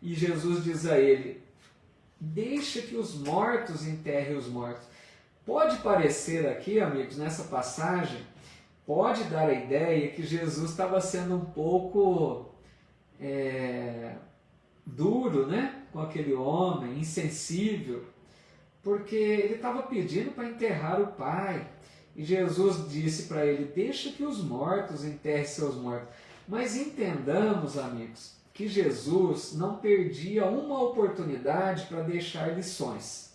E Jesus diz a ele: deixa que os mortos enterrem os mortos. Pode parecer aqui, amigos, nessa passagem, pode dar a ideia que Jesus estava sendo um pouco duro, né, com aquele homem, insensível, porque ele estava pedindo para enterrar o pai. E Jesus disse para ele: deixa que os mortos enterrem seus mortos. Mas entendamos, amigos, que Jesus não perdia uma oportunidade para deixar lições.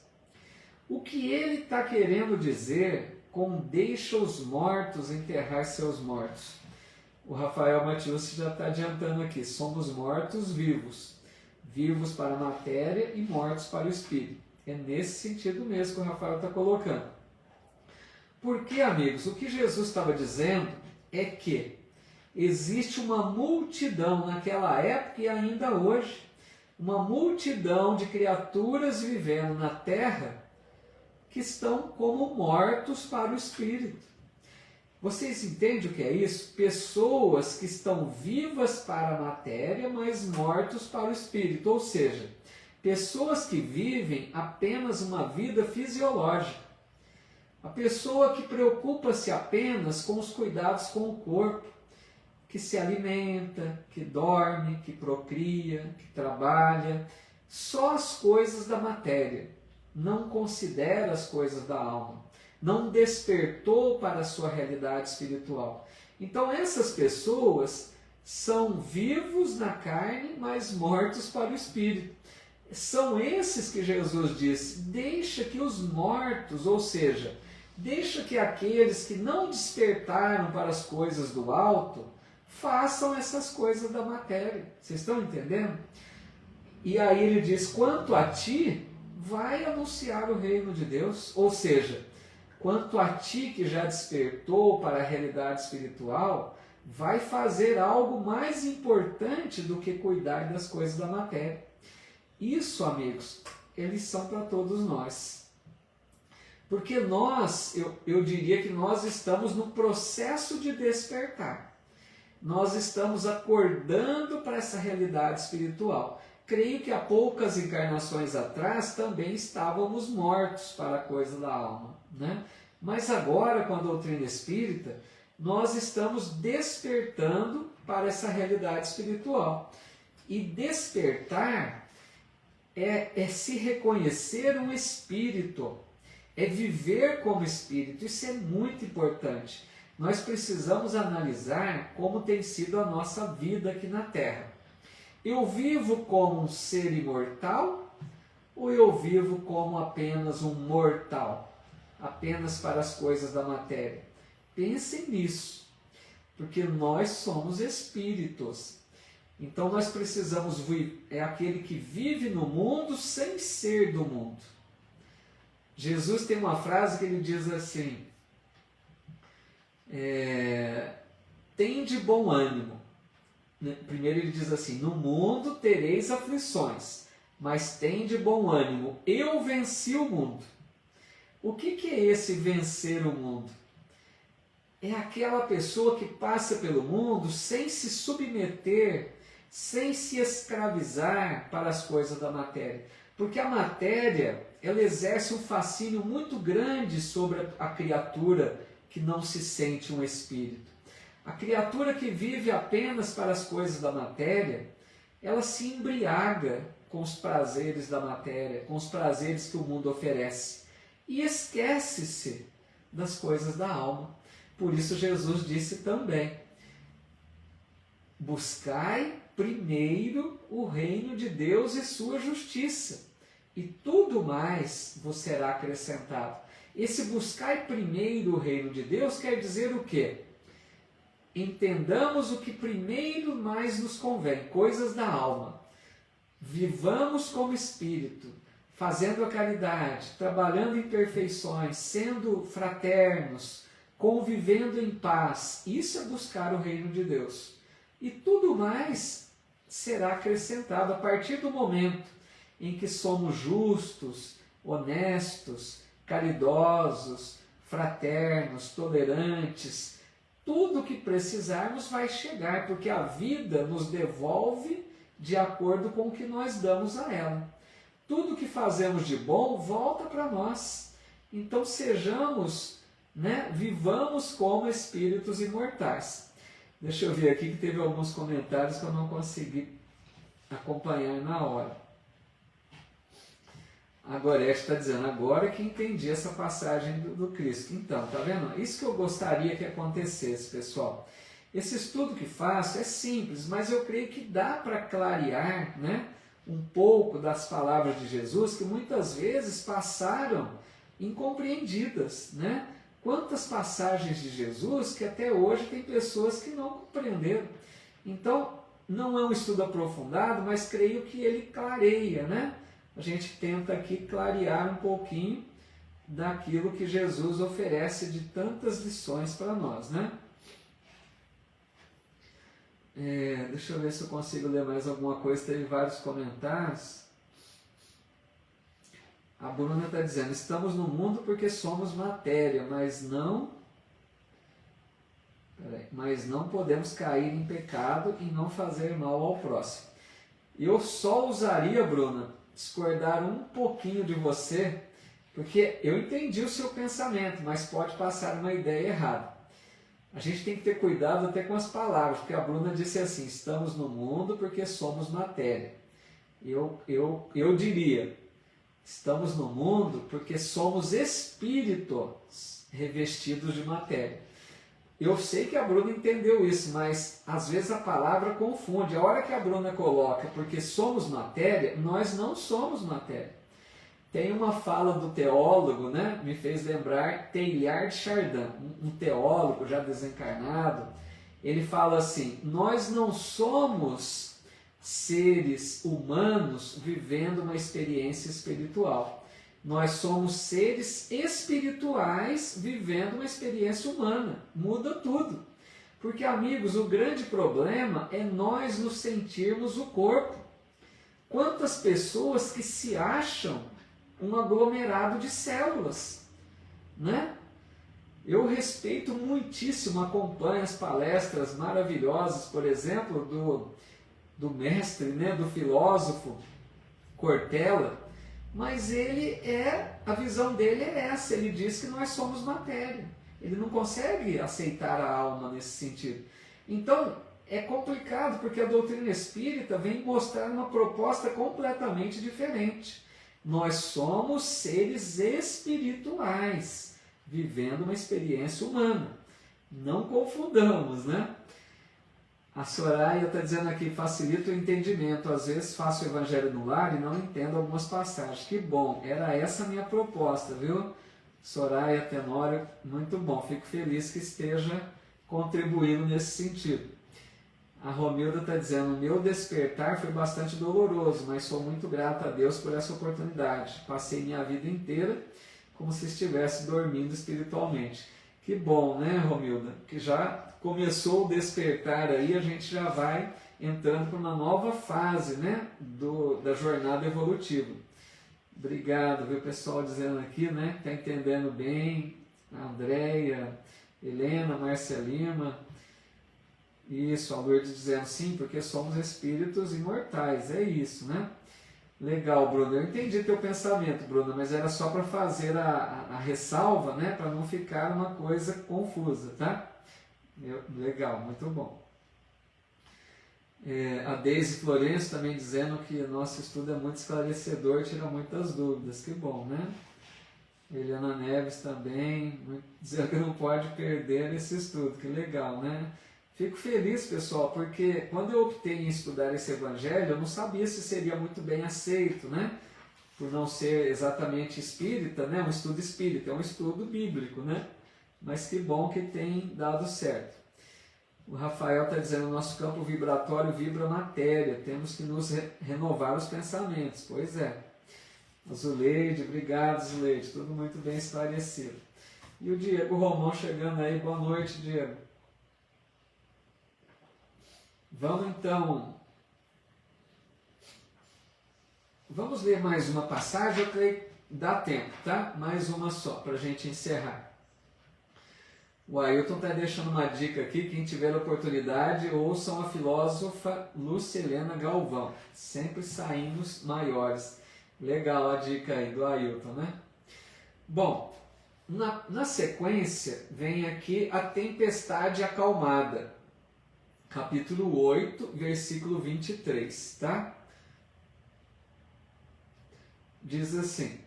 O que ele está querendo dizer com deixa os mortos enterrar seus mortos? O Rafael Matius já está adiantando aqui: somos mortos vivos, vivos para a matéria e mortos para o espírito. É nesse sentido mesmo que o Rafael está colocando. Porque, amigos, o que Jesus estava dizendo é que existe uma multidão naquela época e ainda hoje, uma multidão de criaturas vivendo na terra que estão como mortos para o espírito. Vocês entendem o que é isso? Pessoas que estão vivas para a matéria, mas mortos para o espírito. Ou seja, pessoas que vivem apenas uma vida fisiológica. A pessoa que preocupa-se apenas com os cuidados com o corpo, que se alimenta, que dorme, que procria, que trabalha, só as coisas da matéria, não considera as coisas da alma, não despertou para a sua realidade espiritual. Então essas pessoas são vivos na carne, mas mortos para o espírito. São esses que Jesus diz: deixa que os mortos, ou seja, deixa que aqueles que não despertaram para as coisas do alto façam essas coisas da matéria. Vocês estão entendendo? E aí ele diz: quanto a ti, vai anunciar o reino de Deus. Ou seja, quanto a ti que já despertou para a realidade espiritual, vai fazer algo mais importante do que cuidar das coisas da matéria. Isso, amigos, é lição para todos nós. Porque nós, eu diria que nós estamos no processo de despertar. Nós estamos acordando para essa realidade espiritual. Creio que há poucas encarnações atrás também estávamos mortos para a coisa da alma, né? Mas agora, com a doutrina espírita, nós estamos despertando para essa realidade espiritual. E despertar é se reconhecer um espírito, é viver como espírito. Isso é muito importante. Nós precisamos analisar como tem sido a nossa vida aqui na Terra. Eu vivo como um ser imortal ou eu vivo como apenas um mortal? Apenas para as coisas da matéria? Pensem nisso, porque nós somos espíritos. Então nós precisamos é aquele que vive no mundo sem ser do mundo. Jesus tem uma frase que ele diz assim: tende bom ânimo. Primeiro ele diz assim: no mundo tereis aflições, mas tende bom ânimo, eu venci o mundo. O que é esse vencer o mundo? É aquela pessoa que passa pelo mundo sem se submeter, sem se escravizar para as coisas da matéria. Porque a matéria, ela exerce um fascínio muito grande sobre a criatura que não se sente um espírito. A criatura que vive apenas para as coisas da matéria, ela se embriaga com os prazeres da matéria, com os prazeres que o mundo oferece, e esquece-se das coisas da alma. Por isso Jesus disse também: buscai primeiro o reino de Deus e sua justiça, e tudo mais vos será acrescentado. Esse buscai primeiro o reino de Deus quer dizer o quê? Entendamos o que primeiro mais nos convém, coisas da alma. Vivamos como espírito, fazendo a caridade, trabalhando em perfeições, sendo fraternos, convivendo em paz. Isso é buscar o reino de Deus. E tudo mais será acrescentado a partir do momento em que somos justos, honestos, caridosos, fraternos, tolerantes. Tudo o que precisarmos vai chegar, porque a vida nos devolve de acordo com o que nós damos a ela. Tudo que fazemos de bom volta para nós. Então sejamos, vivamos como espíritos imortais. Deixa eu ver aqui que teve alguns comentários que eu não consegui acompanhar na hora. A Gorete está dizendo, agora que entendi essa passagem do Cristo. Então, tá vendo? Isso que eu gostaria que acontecesse, pessoal. Esse estudo que faço é simples, mas eu creio que dá para clarear, um pouco das palavras de Jesus que muitas vezes passaram incompreendidas, Quantas passagens de Jesus que até hoje tem pessoas que não compreenderam. Então, não é um estudo aprofundado, mas creio que ele clareia, A gente tenta aqui clarear um pouquinho daquilo que Jesus oferece de tantas lições para nós, deixa eu ver se eu consigo ler mais alguma coisa, teve vários comentários. A Bruna está dizendo, estamos no mundo porque somos matéria, mas não podemos cair em pecado e não fazer mal ao próximo. Eu só usaria, Bruna, discordar um pouquinho de você, porque eu entendi o seu pensamento, mas pode passar uma ideia errada. A gente tem que ter cuidado até com as palavras, porque a Bruna disse assim, estamos no mundo porque somos matéria. Eu diria, estamos no mundo porque somos espíritos revestidos de matéria. Eu sei que a Bruna entendeu isso, mas às vezes a palavra confunde. A hora que a Bruna coloca porque somos matéria, nós não somos matéria. Tem uma fala do teólogo, me fez lembrar Teilhard de Chardin, um teólogo já desencarnado. Ele fala assim, nós não somos seres humanos vivendo uma experiência espiritual. Nós somos seres espirituais vivendo uma experiência humana. Muda tudo. Porque, amigos, o grande problema é nós nos sentirmos o corpo. Quantas pessoas que se acham um aglomerado de células, Eu respeito muitíssimo, acompanho as palestras maravilhosas, por exemplo, do mestre, do filósofo Cortella, mas a visão dele é essa, ele diz que nós somos matéria, ele não consegue aceitar a alma nesse sentido. Então, é complicado, porque a doutrina espírita vem mostrar uma proposta completamente diferente. Nós somos seres espirituais, vivendo uma experiência humana. Não confundamos, A Soraya está dizendo aqui, facilita o entendimento. Às vezes faço o evangelho no lar e não entendo algumas passagens. Que bom, era essa a minha proposta, viu? Soraya Tenório, muito bom. Fico feliz que esteja contribuindo nesse sentido. A Romilda está dizendo, o meu despertar foi bastante doloroso, mas sou muito grata a Deus por essa oportunidade. Passei minha vida inteira como se estivesse dormindo espiritualmente. Que bom, Romilda? Que já começou o despertar aí, a gente já vai entrando para uma nova fase, da jornada evolutiva. Obrigado, viu, pessoal dizendo aqui, que está entendendo bem. A Andréia, Helena, Márcia Lima. Isso, a Lourdes dizendo sim, porque somos espíritos imortais, é isso, Legal, Bruno, eu entendi teu pensamento, Bruno, mas era só para fazer a ressalva, para não ficar uma coisa confusa, tá? Legal, muito bom. A Deise Florencio também dizendo que nosso estudo é muito esclarecedor, tira muitas dúvidas, que bom, Eliana Neves também, dizendo que não pode perder esse estudo, que legal, Fico feliz, pessoal, porque quando eu optei em estudar esse evangelho, eu não sabia se seria muito bem aceito, Por não ser exatamente espírita, um estudo espírita, é um estudo bíblico, Mas que bom que tem dado certo. O Rafael está dizendo, nosso campo vibratório vibra matéria, temos que nos renovar os pensamentos. Pois é. A Zuleide, obrigado, Zuleide, tudo muito bem esclarecido. E o Diego Romão chegando aí, boa noite, Diego. Vamos então Vamos ler mais uma passagem, eu creio que dá tempo, tá? Mais uma só, para a gente encerrar. O Ailton está deixando uma dica aqui, quem tiver a oportunidade, ouçam a filósofa Lúcia Helena Galvão, sempre saindo maiores. Legal a dica aí do Ailton, né? Bom, na sequência vem aqui a tempestade acalmada, capítulo 8, versículo 23, tá? Diz assim,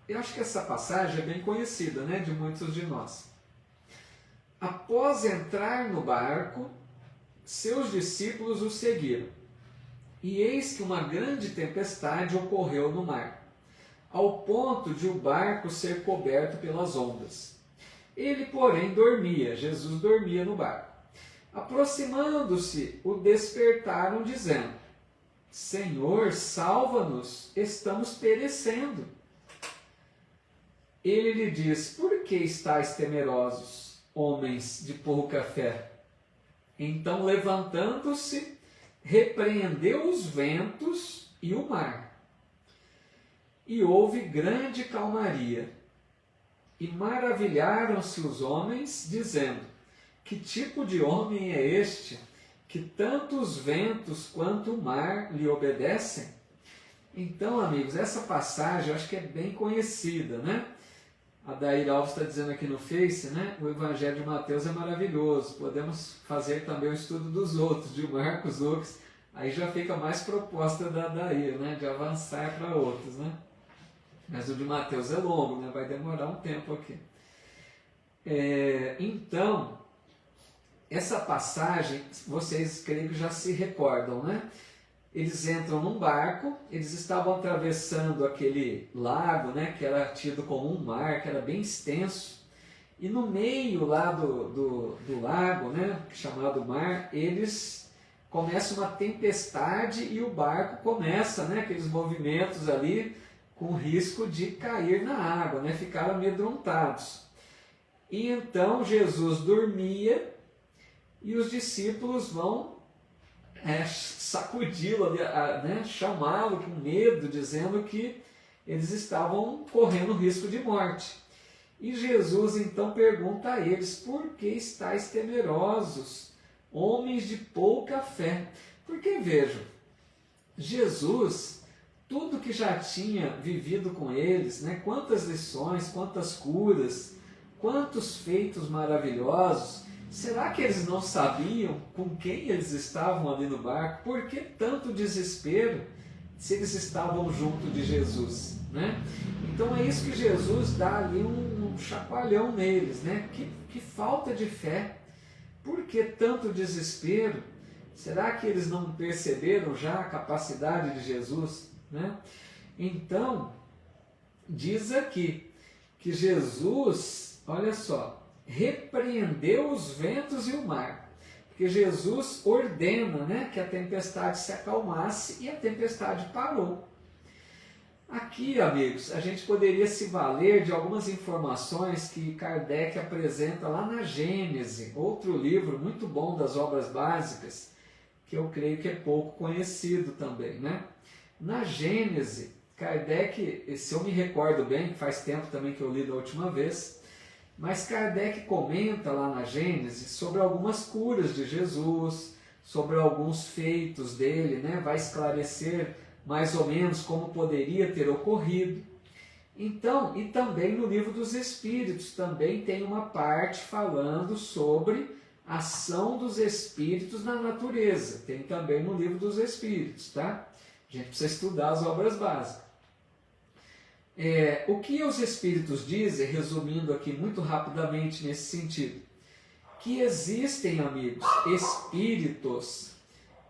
eu acho que essa passagem é bem conhecida, né, de muitos de nós. Após entrar no barco, seus discípulos o seguiram. E eis que uma grande tempestade ocorreu no mar, ao ponto de o barco ser coberto pelas ondas. Ele, porém, dormia, Jesus dormia no barco. Aproximando-se, o despertaram, dizendo, Senhor, salva-nos, estamos perecendo. Ele lhe diz, por que estáis temerosos, homens de pouca fé? Então, levantando-se, repreendeu os ventos e o mar. E houve grande calmaria. E maravilharam-se os homens, dizendo, que tipo de homem é este, que tanto os ventos quanto o mar lhe obedecem? Então, amigos, essa passagem eu acho que é bem conhecida, né? A Daíra Alves está dizendo aqui no Face, né? O Evangelho de Mateus é maravilhoso. Podemos fazer também o estudo dos outros, de Marcos, Lucas. Aí já fica mais proposta da Daíra, né? De avançar para outros, né? Mas o de Mateus é longo, né? Vai demorar um tempo aqui. Então, essa passagem, vocês creio que já se recordam, né? Eles entram num barco, eles estavam atravessando aquele lago, né, que era tido como um mar, que era bem extenso, e no meio lá do lago, né, chamado mar, eles começam uma tempestade e o barco começa, né, aqueles movimentos ali com risco de cair na água, né, ficaram amedrontados. E então Jesus dormia e os discípulos vão sacudi-lo, né, chamá-lo com medo, dizendo que eles estavam correndo risco de morte. E Jesus então pergunta a eles, por que estáis temerosos, homens de pouca fé? Porque vejam, Jesus, tudo que já tinha vivido com eles, né, quantas lições, quantas curas, quantos feitos maravilhosos, será que eles não sabiam com quem eles estavam ali no barco? Por que tanto desespero se eles estavam junto de Jesus, né? Então é isso que Jesus dá ali um chacoalhão neles, né? Que falta de fé. Por que tanto desespero? Será que eles não perceberam já a capacidade de Jesus, né? Então, diz aqui que Jesus, olha só, repreendeu os ventos e o mar, porque Jesus ordena, né, que a tempestade se acalmasse e a tempestade parou. Aqui, amigos, a gente poderia se valer de algumas informações que Kardec apresenta lá na Gênese, outro livro muito bom das obras básicas, que eu creio que é pouco conhecido também, né? Na Gênese, Kardec, se eu me recordo bem, que faz tempo também que eu li da última vez, mas Kardec comenta lá na Gênesis sobre algumas curas de Jesus, sobre alguns feitos dele, né? Vai esclarecer mais ou menos como poderia ter ocorrido. Então, e também no Livro dos Espíritos, também tem uma parte falando sobre a ação dos Espíritos na natureza. Tem também no Livro dos Espíritos, tá? A gente precisa estudar as obras básicas. O que os Espíritos dizem, resumindo aqui muito rapidamente nesse sentido, que existem, amigos, espíritos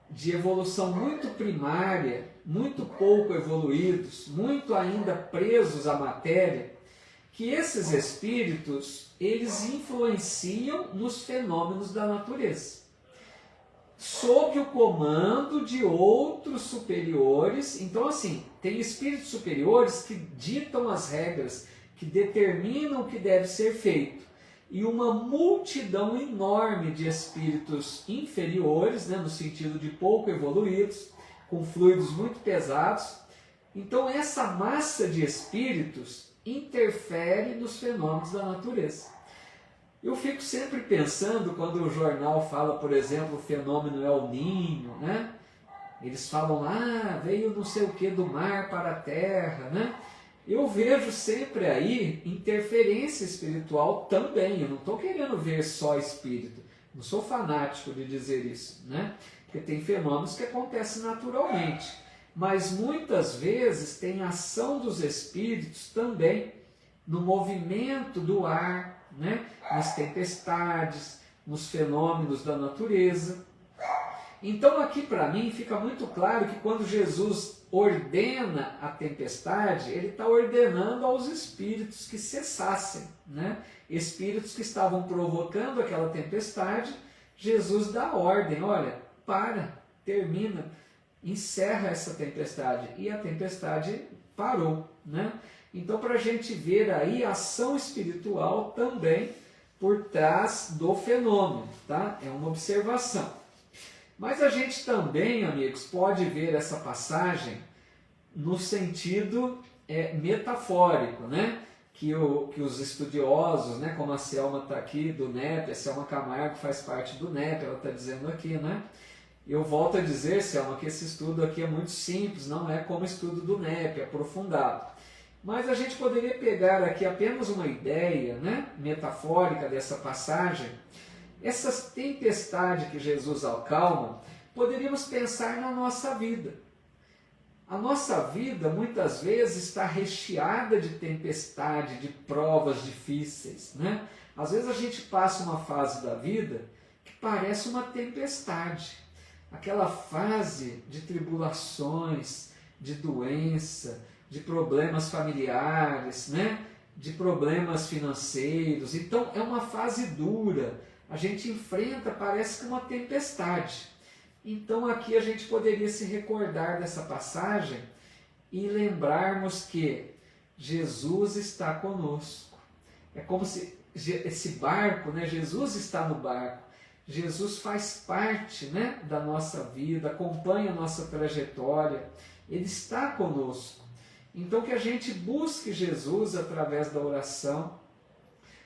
de evolução muito primária, muito pouco evoluídos, muito ainda presos à matéria, que esses espíritos, eles influenciam nos fenômenos da natureza, sob o comando de outros superiores. Então, assim, tem espíritos superiores que ditam as regras, que determinam o que deve ser feito, e uma multidão enorme de espíritos inferiores, né, no sentido de pouco evoluídos, com fluidos muito pesados, Então essa massa de espíritos interfere nos fenômenos da natureza. Eu fico sempre pensando quando o jornal fala, por exemplo, o fenômeno El Niño, né? Eles falam, veio não sei o que do mar para a terra, né? Eu vejo sempre aí interferência espiritual também. Eu não estou querendo ver só espírito. Não sou fanático de dizer isso, né? Porque tem fenômenos que acontecem naturalmente. Mas muitas vezes tem ação dos espíritos também no movimento do ar, né? Nas tempestades, nos fenômenos da natureza. Então aqui para mim fica muito claro que quando Jesus ordena a tempestade, ele está ordenando aos espíritos que cessassem, né? Espíritos que estavam provocando aquela tempestade, Jesus dá ordem, olha, termina, encerra essa tempestade. E a tempestade parou, né? Então para a gente ver aí a ação espiritual também por trás do fenômeno, tá? É uma observação. Mas a gente também, amigos, pode ver essa passagem no sentido metafórico, né? Que os estudiosos, né? Como a Selma está aqui, do NEP, a Selma Camargo faz parte do NEP, ela está dizendo aqui, né? Eu volto a dizer, Selma, que esse estudo aqui é muito simples, não é como o estudo do NEP, aprofundado. Mas a gente poderia pegar aqui apenas uma ideia, né? Metafórica dessa passagem. Essas tempestades que Jesus acalma, poderíamos pensar na nossa vida. A nossa vida muitas vezes está recheada de tempestade, de provas difíceis, né? Às vezes a gente passa uma fase da vida que parece uma tempestade. Aquela fase de tribulações, de doença, de problemas familiares, né? De problemas financeiros. Então é uma fase dura. A gente enfrenta, parece que uma tempestade. Então aqui a gente poderia se recordar dessa passagem e lembrarmos que Jesus está conosco. É como se esse barco, né? Jesus está no barco. Jesus faz parte, né, da nossa vida, acompanha a nossa trajetória. Ele está conosco. Então que a gente busque Jesus através da oração,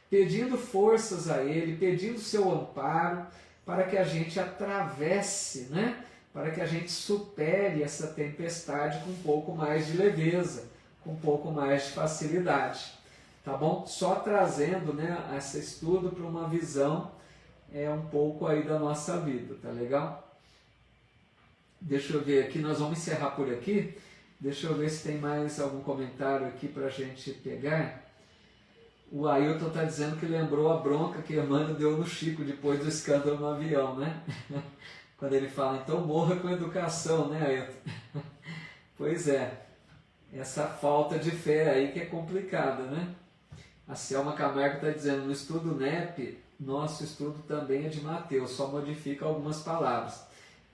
pedindo forças a Ele, pedindo seu amparo, para que a gente atravesse, né? Para que a gente supere essa tempestade com um pouco mais de leveza, com um pouco mais de facilidade. Tá bom? Só trazendo, né, esse estudo para uma visão um pouco aí da nossa vida, tá legal? Deixa eu ver aqui, nós vamos encerrar por aqui. Deixa eu ver se tem mais algum comentário aqui para a gente pegar. O Ailton está dizendo que lembrou a bronca que Emmanuel deu no Chico depois do escândalo no avião, né? Quando ele fala, então morra com educação, né, Ailton? Pois é, essa falta de fé aí que é complicada, né? A Selma Camargo está dizendo, no estudo NEP, nosso estudo também é de Mateus, só modifica algumas palavras.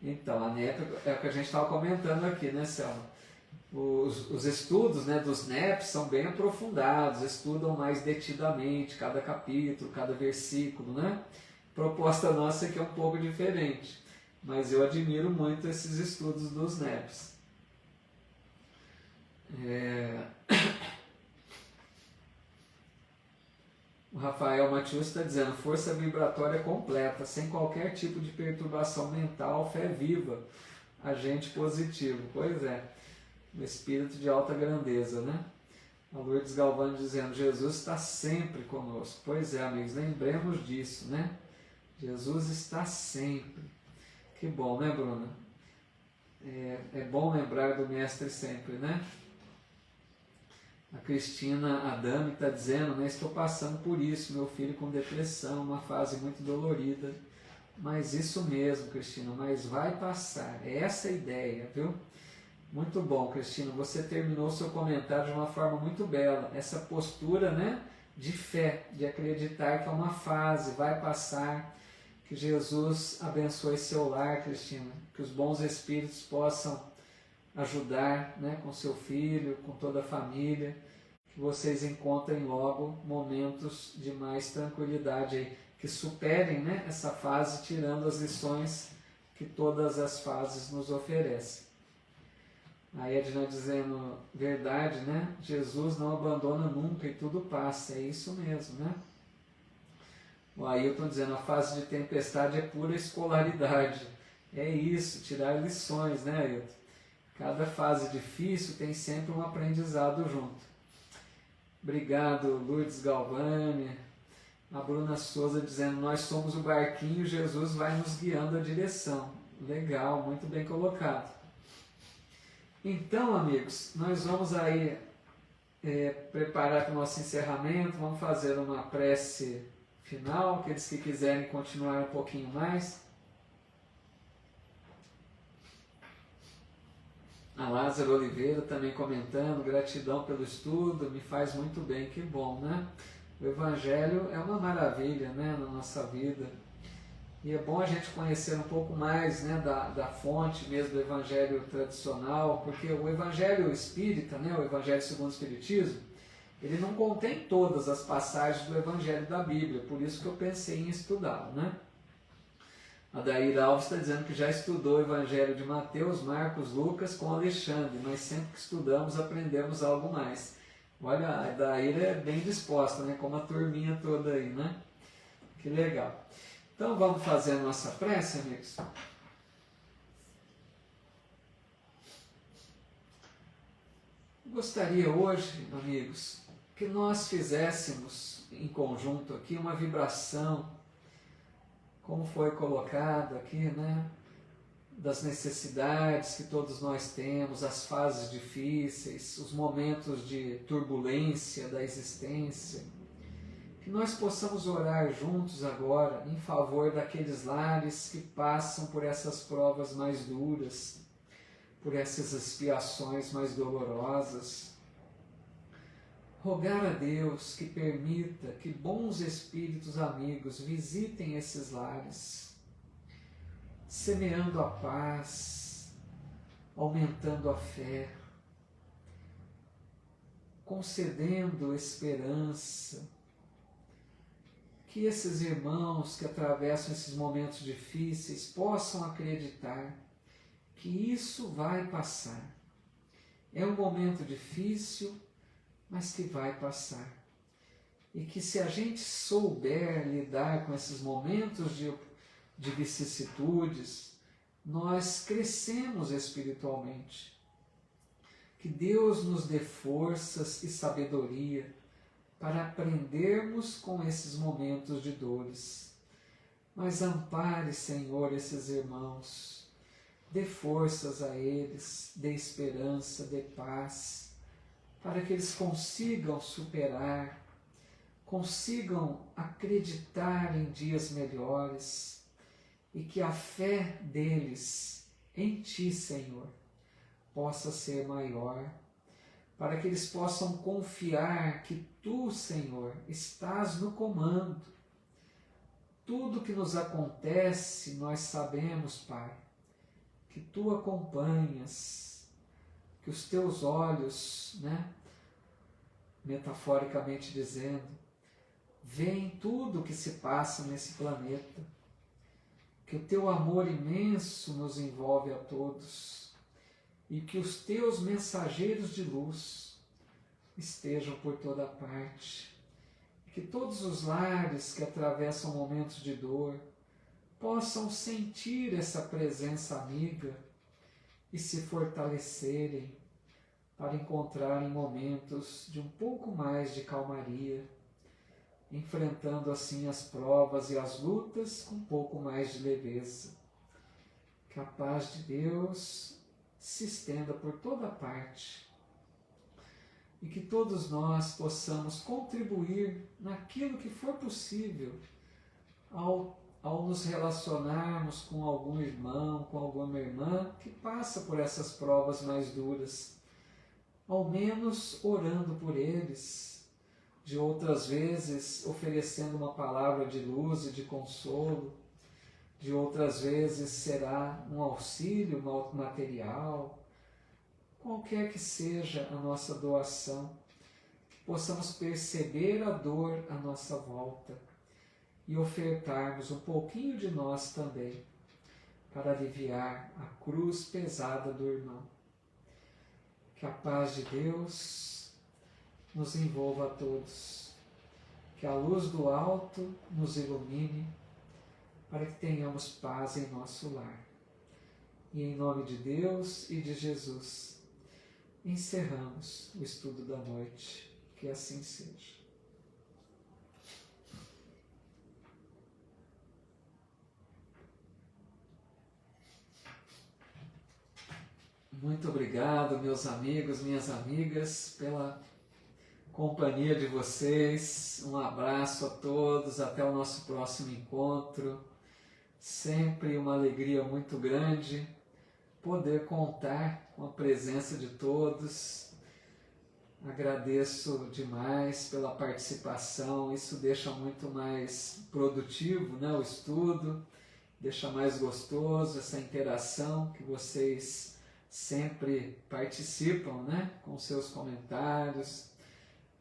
Então, a NEP é o que a gente estava comentando aqui, né, Selma? Os estudos, né, dos NEPs são bem aprofundados, estudam mais detidamente cada capítulo, cada versículo, né? A proposta nossa aqui é um pouco diferente, mas eu admiro muito esses estudos dos NEPs. O Rafael Matius está dizendo, força vibratória completa, sem qualquer tipo de perturbação mental, fé viva, agente positivo. Pois é. O espírito de alta grandeza, né? A Lourdes Galvão dizendo, Jesus está sempre conosco. Pois é, amigos, lembremos disso, né? Jesus está sempre. Que bom, né, Bruna? É bom lembrar do Mestre sempre, né? A Cristina Adame está dizendo, né? Estou passando por isso, meu filho com depressão, uma fase muito dolorida. Mas isso mesmo, Cristina, mas vai passar. É essa a ideia, viu? Muito bom, Cristina, você terminou seu comentário de uma forma muito bela, essa postura, né, de fé, de acreditar que é uma fase, vai passar, que Jesus abençoe seu lar, Cristina, que os bons espíritos possam ajudar, né, com seu filho, com toda a família, que vocês encontrem logo momentos de mais tranquilidade, aí, que superem, né, essa fase, tirando as lições que todas as fases nos oferecem. A Edna dizendo, verdade, né? Jesus não abandona nunca e tudo passa, é isso mesmo, né? O Ailton dizendo, a fase de tempestade é pura escolaridade. É isso, tirar lições, né, Ailton? Cada fase difícil tem sempre um aprendizado junto. Obrigado, Lourdes Galvani. A Bruna Souza dizendo, nós somos o barquinho, Jesus vai nos guiando a direção. Legal, muito bem colocado. Então, amigos, nós vamos aí preparar para o nosso encerramento, vamos fazer uma prece final, aqueles que quiserem continuar um pouquinho mais. A Lázaro Oliveira também comentando, gratidão pelo estudo, me faz muito bem, que bom, né? O Evangelho é uma maravilha, né, na nossa vida. E é bom a gente conhecer um pouco mais, né, da fonte mesmo do Evangelho tradicional, porque o Evangelho espírita, né, o Evangelho segundo o Espiritismo, ele não contém todas as passagens do Evangelho da Bíblia, por isso que eu pensei em estudá-lo, né? A Daíra Alves está dizendo que já estudou o Evangelho de Mateus, Marcos, Lucas com Alexandre, mas sempre que estudamos aprendemos algo mais. Olha, a Daíra é bem disposta, né, como a turminha toda aí, né? Que legal. Então vamos fazer a nossa prece, amigos? Gostaria hoje, amigos, que nós fizéssemos em conjunto aqui uma vibração, como foi colocado aqui, né? Das necessidades que todos nós temos, as fases difíceis, os momentos de turbulência da existência. Que nós possamos orar juntos agora em favor daqueles lares que passam por essas provas mais duras, por essas expiações mais dolorosas. Rogar a Deus que permita que bons espíritos amigos visitem esses lares, semeando a paz, aumentando a fé, concedendo esperança, que esses irmãos que atravessam esses momentos difíceis possam acreditar que isso vai passar. É um momento difícil, mas que vai passar. E que se a gente souber lidar com esses momentos de vicissitudes, nós crescemos espiritualmente. Que Deus nos dê forças e sabedoria para aprendermos com esses momentos de dores. Mas ampare, Senhor, esses irmãos, dê forças a eles, dê esperança, dê paz, para que eles consigam superar, consigam acreditar em dias melhores e que a fé deles em Ti, Senhor, possa ser maior, para que eles possam confiar que Tu, Senhor, estás no comando. Tudo que nos acontece, nós sabemos, Pai, que Tu acompanhas, que os Teus olhos, né, metaforicamente dizendo, veem tudo o que se passa nesse planeta, que o Teu amor imenso nos envolve a todos e que os Teus mensageiros de luz estejam por toda parte, que todos os lares que atravessam momentos de dor possam sentir essa presença amiga e se fortalecerem para encontrarem momentos de um pouco mais de calmaria, enfrentando assim as provas e as lutas com um pouco mais de leveza. Que a paz de Deus se estenda por toda parte e que todos nós possamos contribuir naquilo que for possível ao nos relacionarmos com algum irmão, com alguma irmã que passa por essas provas mais duras, ao menos orando por eles, de outras vezes oferecendo uma palavra de luz e de consolo, de outras vezes será um auxílio material, qualquer que seja a nossa doação, que possamos perceber a dor à nossa volta e ofertarmos um pouquinho de nós também, para aliviar a cruz pesada do irmão. Que a paz de Deus nos envolva a todos. Que a luz do alto nos ilumine para que tenhamos paz em nosso lar. E em nome de Deus e de Jesus, encerramos o estudo da noite. Que assim seja. Muito obrigado, meus amigos, minhas amigas, pela companhia de vocês. Um abraço a todos, até o nosso próximo encontro. Sempre uma alegria muito grande poder contar com a presença de todos. Agradeço demais pela participação, isso deixa muito mais produtivo, né, o estudo, deixa mais gostoso essa interação que vocês sempre participam, né, com seus comentários,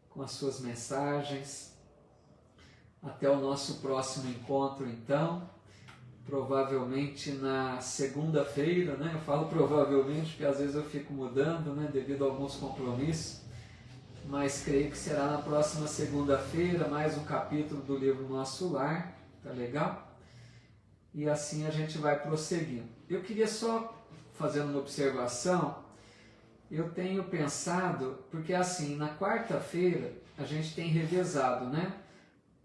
com as suas mensagens. Até o nosso próximo encontro, então, provavelmente na segunda-feira, né? Eu falo provavelmente porque às vezes eu fico mudando, né, devido a alguns compromissos, mas creio que será na próxima segunda-feira, mais um capítulo do livro Nosso Lar, tá legal? E assim a gente vai prosseguindo. Eu queria só fazer uma observação. Eu tenho pensado, porque assim, na quarta-feira a gente tem revezado, né,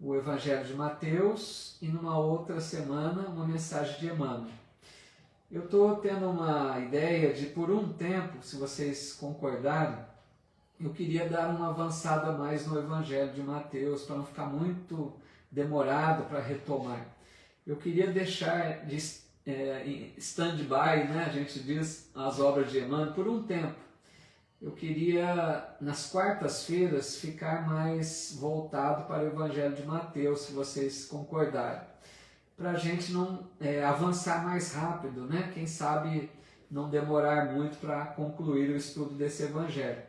o Evangelho de Mateus e numa outra semana uma mensagem de Emmanuel. Eu estou tendo uma ideia de, por um tempo, se vocês concordarem, eu queria dar uma avançada mais no Evangelho de Mateus, para não ficar muito demorado para retomar. Eu queria deixar de stand-by, né, a gente diz, as obras de Emmanuel por um tempo. Eu queria, nas quartas-feiras, ficar mais voltado para o Evangelho de Mateus, se vocês concordarem. Para a gente não avançar mais rápido, né? Quem sabe não demorar muito para concluir o estudo desse Evangelho.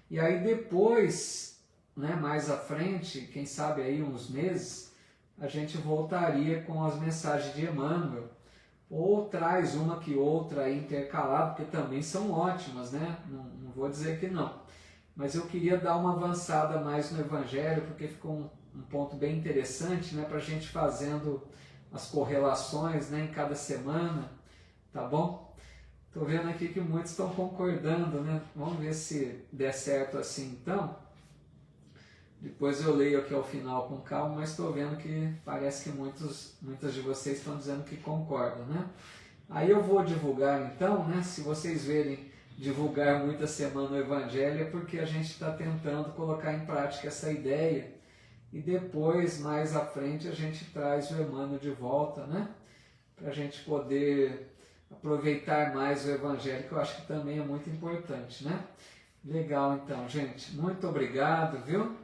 E aí depois, né, mais à frente, quem sabe aí uns meses, a gente voltaria com as mensagens de Emmanuel, ou traz uma que outra aí intercalada, porque também são ótimas, né? Não vou dizer que não. Mas eu queria dar uma avançada mais no Evangelho, porque ficou um ponto bem interessante, né? Para a gente fazendo as correlações, né, em cada semana, tá bom? Estou vendo aqui que muitos estão concordando, né? Vamos ver se der certo assim então. Depois eu leio aqui ao final com calma, mas estou vendo que parece que muitas de vocês estão dizendo que concordam, né? Aí eu vou divulgar então, né? Se vocês verem divulgar muita semana o Evangelho, é porque a gente está tentando colocar em prática essa ideia e depois, mais à frente, a gente traz o Emmanuel de volta, né? Para a gente poder aproveitar mais o Evangelho, que eu acho que também é muito importante, né? Legal então, gente. Muito obrigado, viu?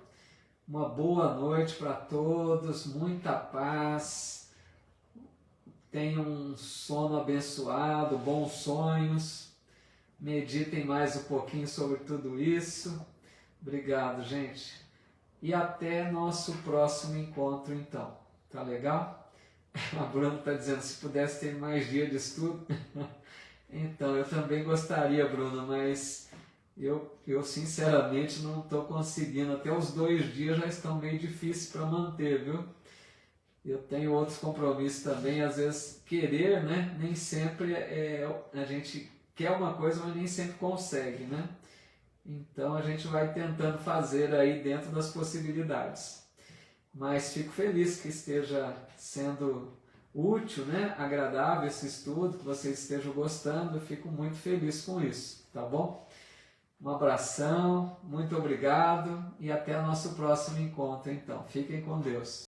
Uma boa noite para todos, muita paz, tenham um sono abençoado, bons sonhos, meditem mais um pouquinho sobre tudo isso. Obrigado, gente. E até nosso próximo encontro, então. Tá legal? A Bruna está dizendo, se pudesse ter mais dia de estudo. Então, eu também gostaria, Bruna, mas eu sinceramente não estou conseguindo. Até os 2 dias já estão meio difíceis para manter, viu? Eu tenho outros compromissos também, às vezes querer, né? Nem sempre a gente quer uma coisa, mas nem sempre consegue, né? Então a gente vai tentando fazer aí dentro das possibilidades. Mas fico feliz que esteja sendo útil, né? Agradável esse estudo, que vocês estejam gostando. Eu fico muito feliz com isso, tá bom? Um abração, muito obrigado e até o nosso próximo encontro, então. Fiquem com Deus.